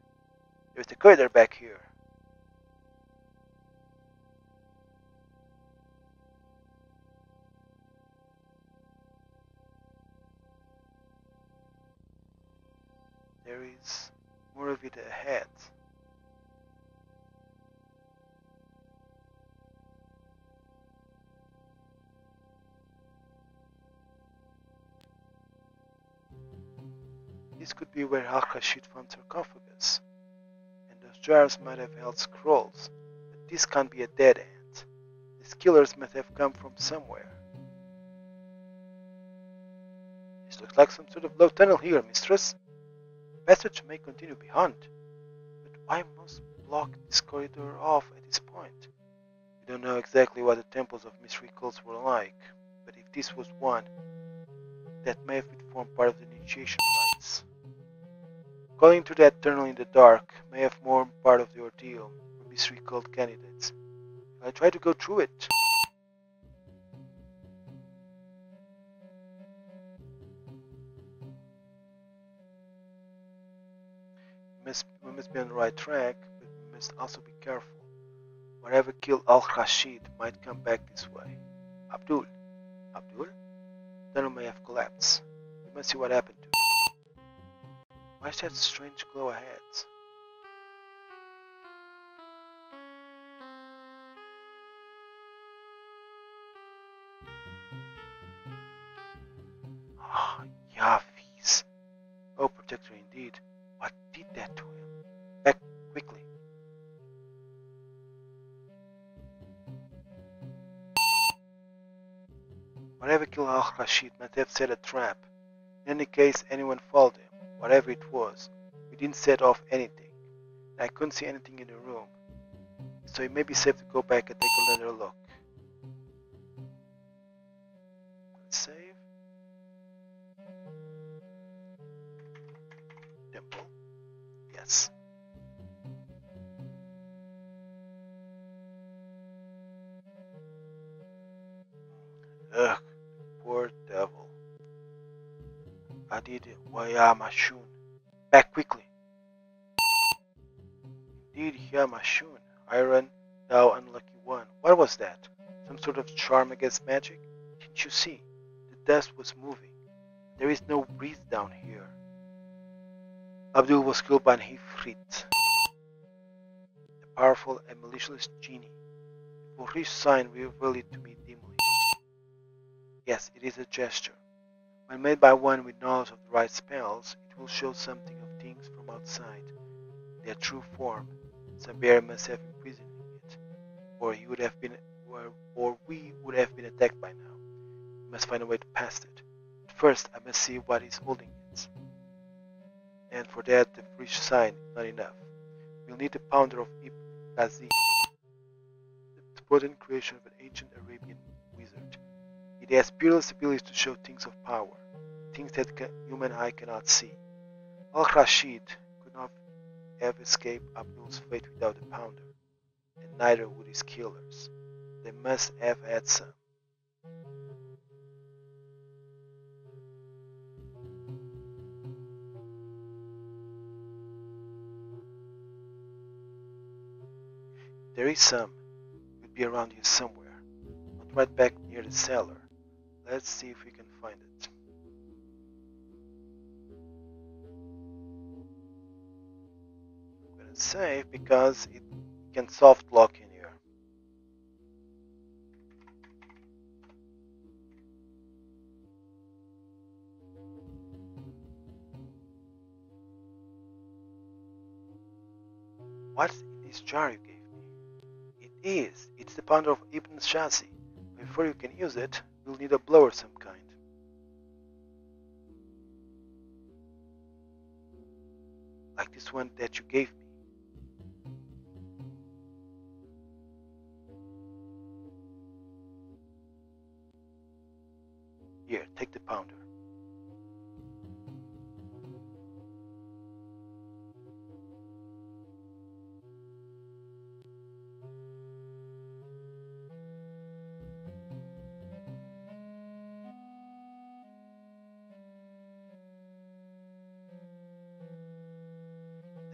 S1: There's a corridor back here. There is more of it ahead. This could be where Al-Rashid found sarcophagus, and those jars might have held scrolls, but this can't be a dead end. These killers must have come from somewhere. This looks like some sort of low tunnel here, mistress. The passage may continue beyond, but why must block this corridor off at this point? We don't know exactly what the temples of mystery cults were like, but if this was one, that may have formed part of the initiation rites. Calling through that tunnel in the dark may have formed part of the ordeal for mystery cult candidates. I try to go through it. We must be on the right track, but we must also be careful. Whatever killed Al-Rashid might come back this way. Abdul. Abdul? The tunnel may have collapsed. We must see what happened to it. Why is that strange glow ahead? Ah, Yavis. Oh, protector indeed. What did that to him? Back quickly. Whatever killed Al-Rashid must have set a trap. In any case, anyone followed him, whatever it was. We didn't set off anything. I couldn't see anything in the room, so it may be safe to go back and take another look. Let's save. Temple. Yes. Ugh, poor devil. Adid Wayamashun. Back quickly. Indeed, Yamashun. Iron, thou unlucky one. What was that? Some sort of charm against magic? Didn't you see? The dust was moving. There is no breeze down here. Abdul was killed by an Ifrit, a powerful and malicious genie. The Furish sign revealed it to me dimly. Yes, it is a gesture. When made by one with knowledge of the right spells, it will show something of things from outside, their true form. Some bear must have imprisoned it, or he would have been, or we would have been attacked by now. We must find a way to pass it. But first, I must see what is holding it. And for that, the Furish sign is not enough. We'll need the pounder of Ibn Ghazi, the potent creation of an ancient Arabian wizard. It has peerless abilities to show things of power, things that human eye cannot see. Al-Rashid could not have escaped Abdul's fate without the pounder, and neither would his killers. They must have had some. There is some. It would be around here somewhere, not right back near the cellar. Let's see if we can find it. I'm gonna save because it can soft lock in here. What's in this jar you gave me? It is. It's the pounder of Ibn Shazi. Before you can use it, you'll need a blower of some kind. Like this one that you gave me. Here, take the pounder.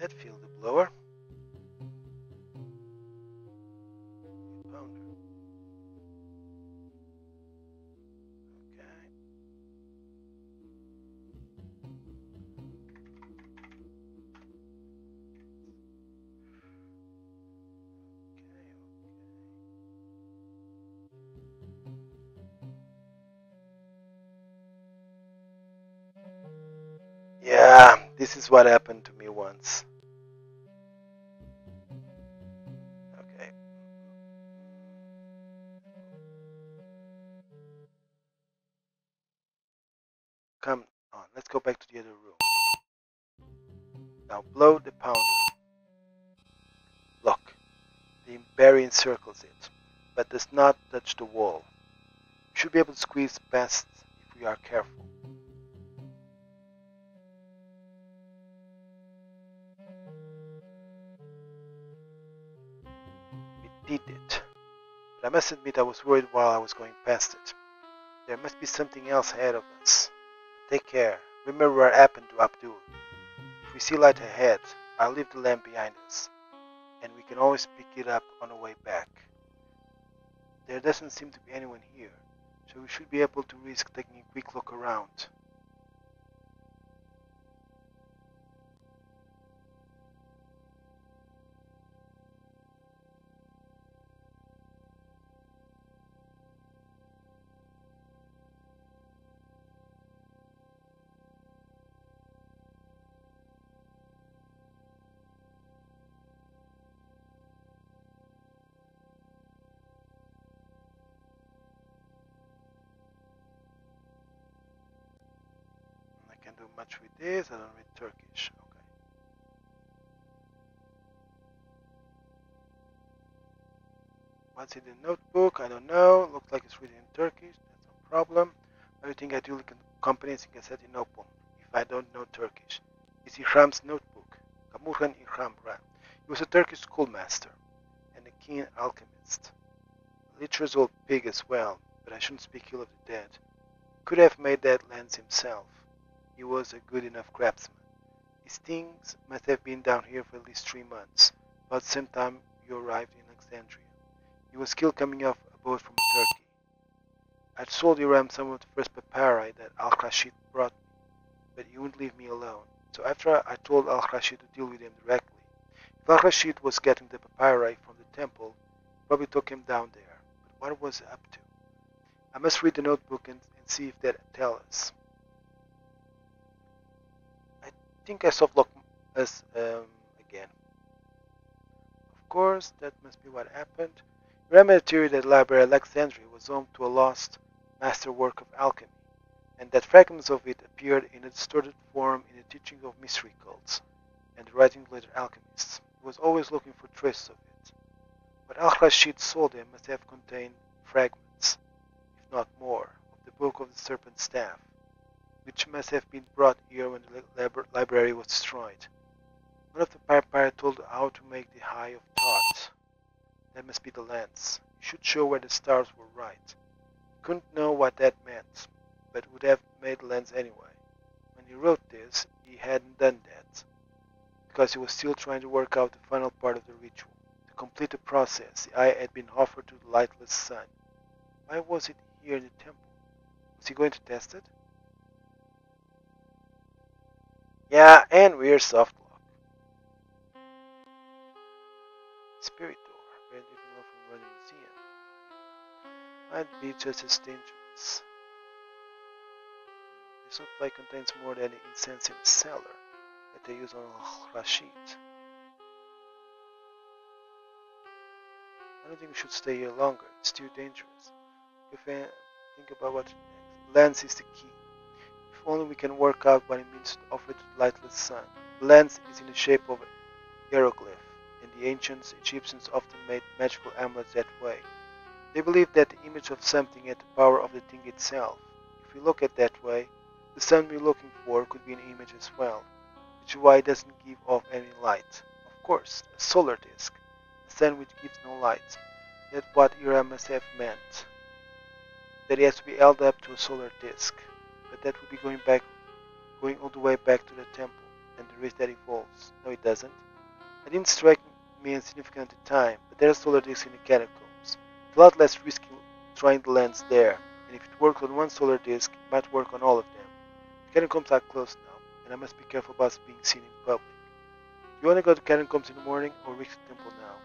S1: That filled the blower. Pounder. Okay. Yeah, this is what happened to me once. Okay. Come on, let's go back to the other room. Now blow the pounder. Look, the berry encircles it, but does not touch the wall. We should be able to squeeze past if we are careful. We did it. But I must admit I was worried while I was going past it. There must be something else ahead of us. Take care. Remember what happened to Abdul. If we see light ahead, I'll leave the lamp behind us, and we can always pick it up on the way back. There doesn't seem to be anyone here, so we should be able to risk taking a quick look around. I can't do much with this, I don't read Turkish. Okay. What's in the notebook? I don't know. Looks like it's written in Turkish. That's no problem. Everything I do accompanies in Constantinople, if I don't know Turkish. It's Ihram's notebook. Kamurhan Ihram Ra. He was a Turkish schoolmaster and a keen alchemist. A literate old pig as well, but I shouldn't speak ill of the dead. He could have made that lens himself. He was a good enough craftsman. His things must have been down here for at least 3 months, about the same time you arrived in Alexandria. He was killed coming off a boat from Turkey. I'd sold Iram some of the first papyri that Al-Rashid brought me, but he wouldn't leave me alone. So after I told Al-Rashid to deal with him directly, if Al-Rashid was getting the papyri from the temple, he probably took him down there. But what was he up to? I must read the notebook and see if that tells us. I think I softlocked us again. Of course, that must be what happened. Iram had a theory that the library at Alexandria was home to a lost masterwork of alchemy, and that fragments of it appeared in a distorted form in the teaching of mystery cults and the writings of later alchemists. He was always looking for traces of it. What Al-Rashid sold him must have contained fragments, if not more, of the Book of the Serpent's Staff, which must have been brought here when the library was destroyed. One of the papyri told how to make the Eye of Thought. That must be the lens. It should show where the stars were right. He couldn't know what that meant, but would have made the lens anyway. When he wrote this, he hadn't done that, because he was still trying to work out the final part of the ritual. To complete the process, the eye had been offered to the lightless sun. Why was it here in the temple? Was he going to test it? Yeah, and we're soft lock. Spirit door. Very different one from running museum. Might be just as dangerous. This supply contains more than the incense in the cellar that they use on Al-Rashid. I don't think we should stay here longer. It's too dangerous. If I think about what next. Lens is the key. If only we can work out what it means to offer to the lightless sun. The lens is in the shape of a hieroglyph, and the ancient Egyptians often made magical amulets that way. They believed that the image of something had the power of the thing itself. If we look at it that way, the sun we're looking for could be an image as well, which is why it doesn't give off any light. Of course, a solar disk, a sun which gives no light. That's what Ira must have meant. That it has to be held up to a solar disk. But that would be going all the way back to the temple, and the risk that involves. No, it doesn't. It didn't strike me as significant at the time, but there are solar disks in the catacombs. It's a lot less risky trying the lens there, and if it works on one solar disk, it might work on all of them. The catacombs are closed now, and I must be careful about being seen in public. Do you want to go to catacombs in the morning or reach the temple now?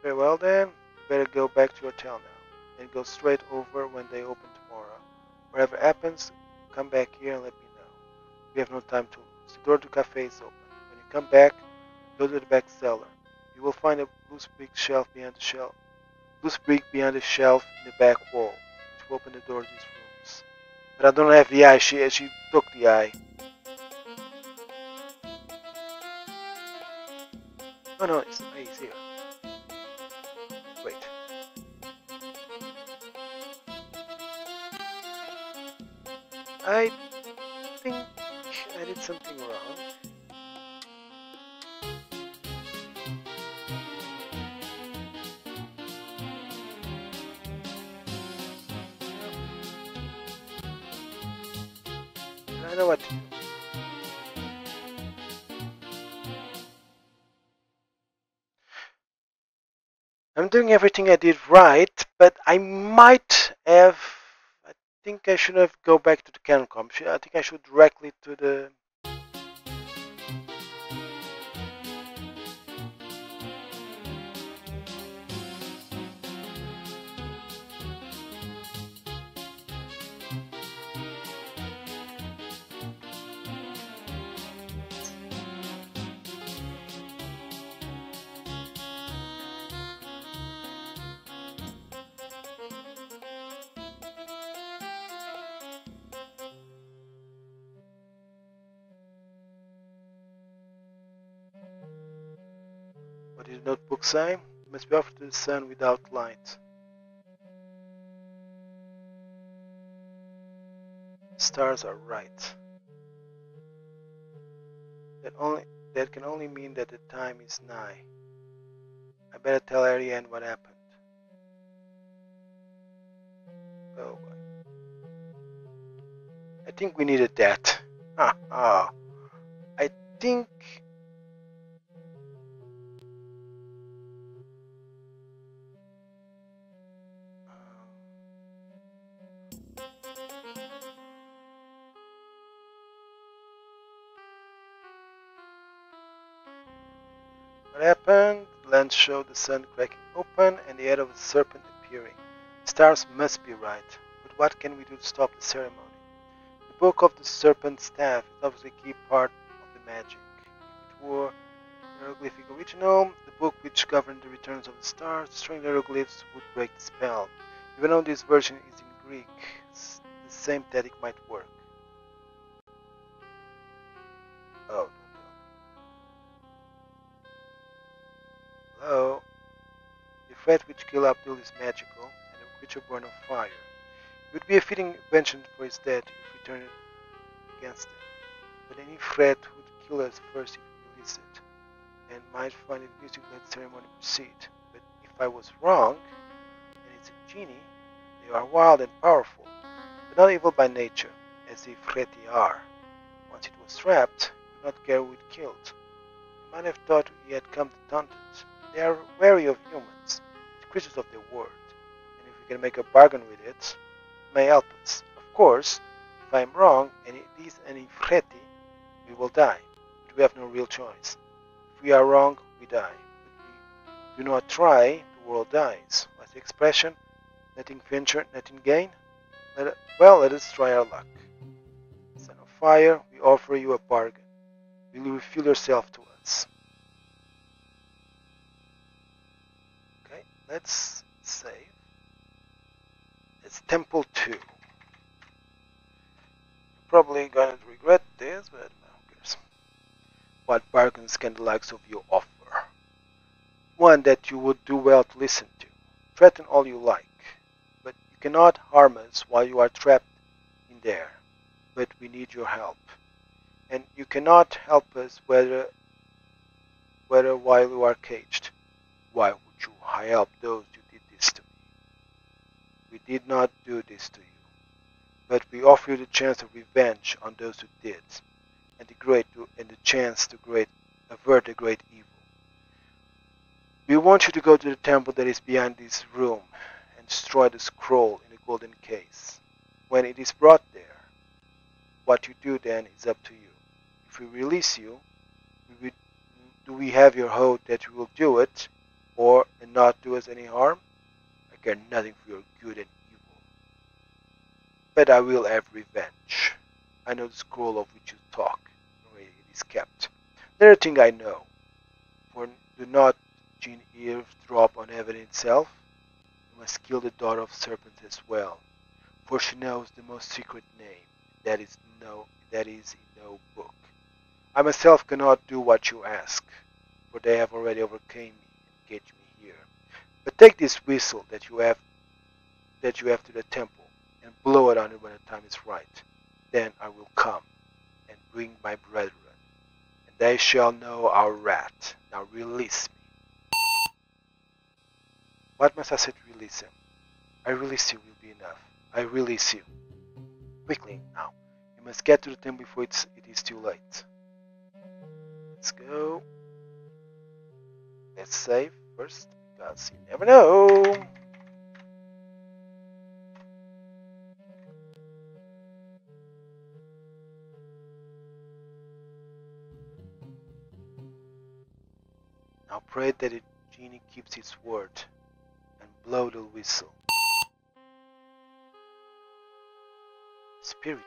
S1: Very well then, you better go back to your hotel now, and go straight over when they open tomorrow. Whatever happens, come back here and let me know. We have no time to lose. The door to the cafe is open. When you come back, go to the back cellar. You will find a loose brick behind the shelf in the back wall, which will open the door to these rooms. But I don't have the eye. She took the eye. No, it's here. Wait. I think I did something wrong. I know what to do. I'm doing everything I did right, but I might have. I think I should have go back to the Cancom. I think I should directly to the. What did the notebook say? It must be offered to the sun without light. The stars are right. That can only mean that the time is nigh. I better tell Ariane what happened. Oh boy. I think we needed that. I think. What happened? The lens showed the sun cracking open and the head of a serpent appearing. The stars must be right, but what can we do to stop the ceremony? The book of the serpent staff is obviously a key part of the magic. If it were hieroglyphic original, the book which governed the returns of the stars, destroying the hieroglyphs would break the spell. Even though this version is in Greek, the same tactic might work. Oh, hello? The threat which killed Abdul is magical, and a creature born of fire. It would be a fitting vengeance for his death if we turned it against him. But any threat would kill us first if we release it, and might find it useful to let the ceremony proceed. But if I was wrong, and it's a genie, they are wild and powerful, but not evil by nature, as the Freti are. Once it was trapped, he would not care who it killed. He might have thought he had come to taunt it. They are wary of humans, the creatures of their world, and if we can make a bargain with it, it may help us. Of course, if I am wrong, and it is an Ifreti, we will die, but we have no real choice. If we are wrong, we die, but we do not try, the world dies. What's the expression? Nothing venture, nothing gain? Let us try our luck. Son of Fire, we offer you a bargain. Will you reveal yourself to us? Okay, let's save. It's Temple 2. Probably going to regret this, but who cares? What bargains can the likes of you offer? One that you would do well to listen to. Threaten all you like, but you cannot harm us while you are trapped in there. But we need your help. And you cannot help us whether while you are caged. Why would you help those who did this to me? We did not do this to you, but we offer you the chance of revenge on those who did, and the chance to avert the great evil. We want you to go to the temple that is behind this room and destroy the scroll in the golden case. When it is brought there, what you do then is up to you. If we release you, do we have your hope that you will do it, or and not do us any harm? I care nothing for your good and evil. But I will have revenge. I know the scroll of which you talk, where it is kept. Another thing I know, for do not Jinn eavesdrop on heaven itself, you must kill the daughter of Serpents as well, for she knows the most secret name, that is in no book. I myself cannot do what you ask, for they have already overcame me and caged me here. But take this whistle that you have to the temple, and blow it on it when the time is right. Then I will come and bring my brethren, and they shall know our wrath. Now release me. What must I say to release him? I release you will be enough. I release you. Quickly, now. You must get to the temple before it is too late. Let's go. Let's save first, because you never know. Now pray that the genie keeps its word, and blow the whistle. Spirit door.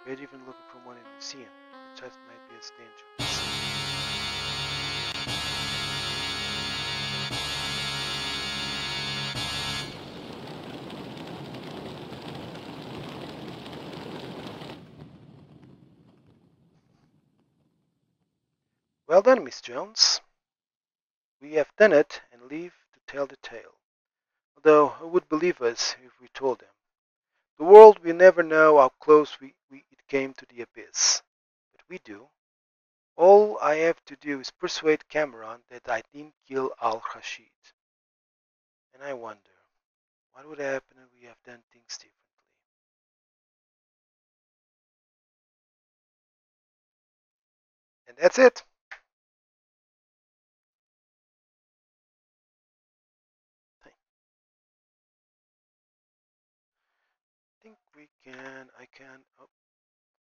S1: We're even looking for one in the museum. The chest might be as dangerous. Well done, Miss Jones. We have done it and live to tell the tale. Although who would believe us if we told them? The world will never know how close it came to the abyss. But we do. All I have to do is persuade Cameron that I didn't kill Al-Rashid. And I wonder, what would happen if we have done things differently? And that's it. I think we can, I can, oh,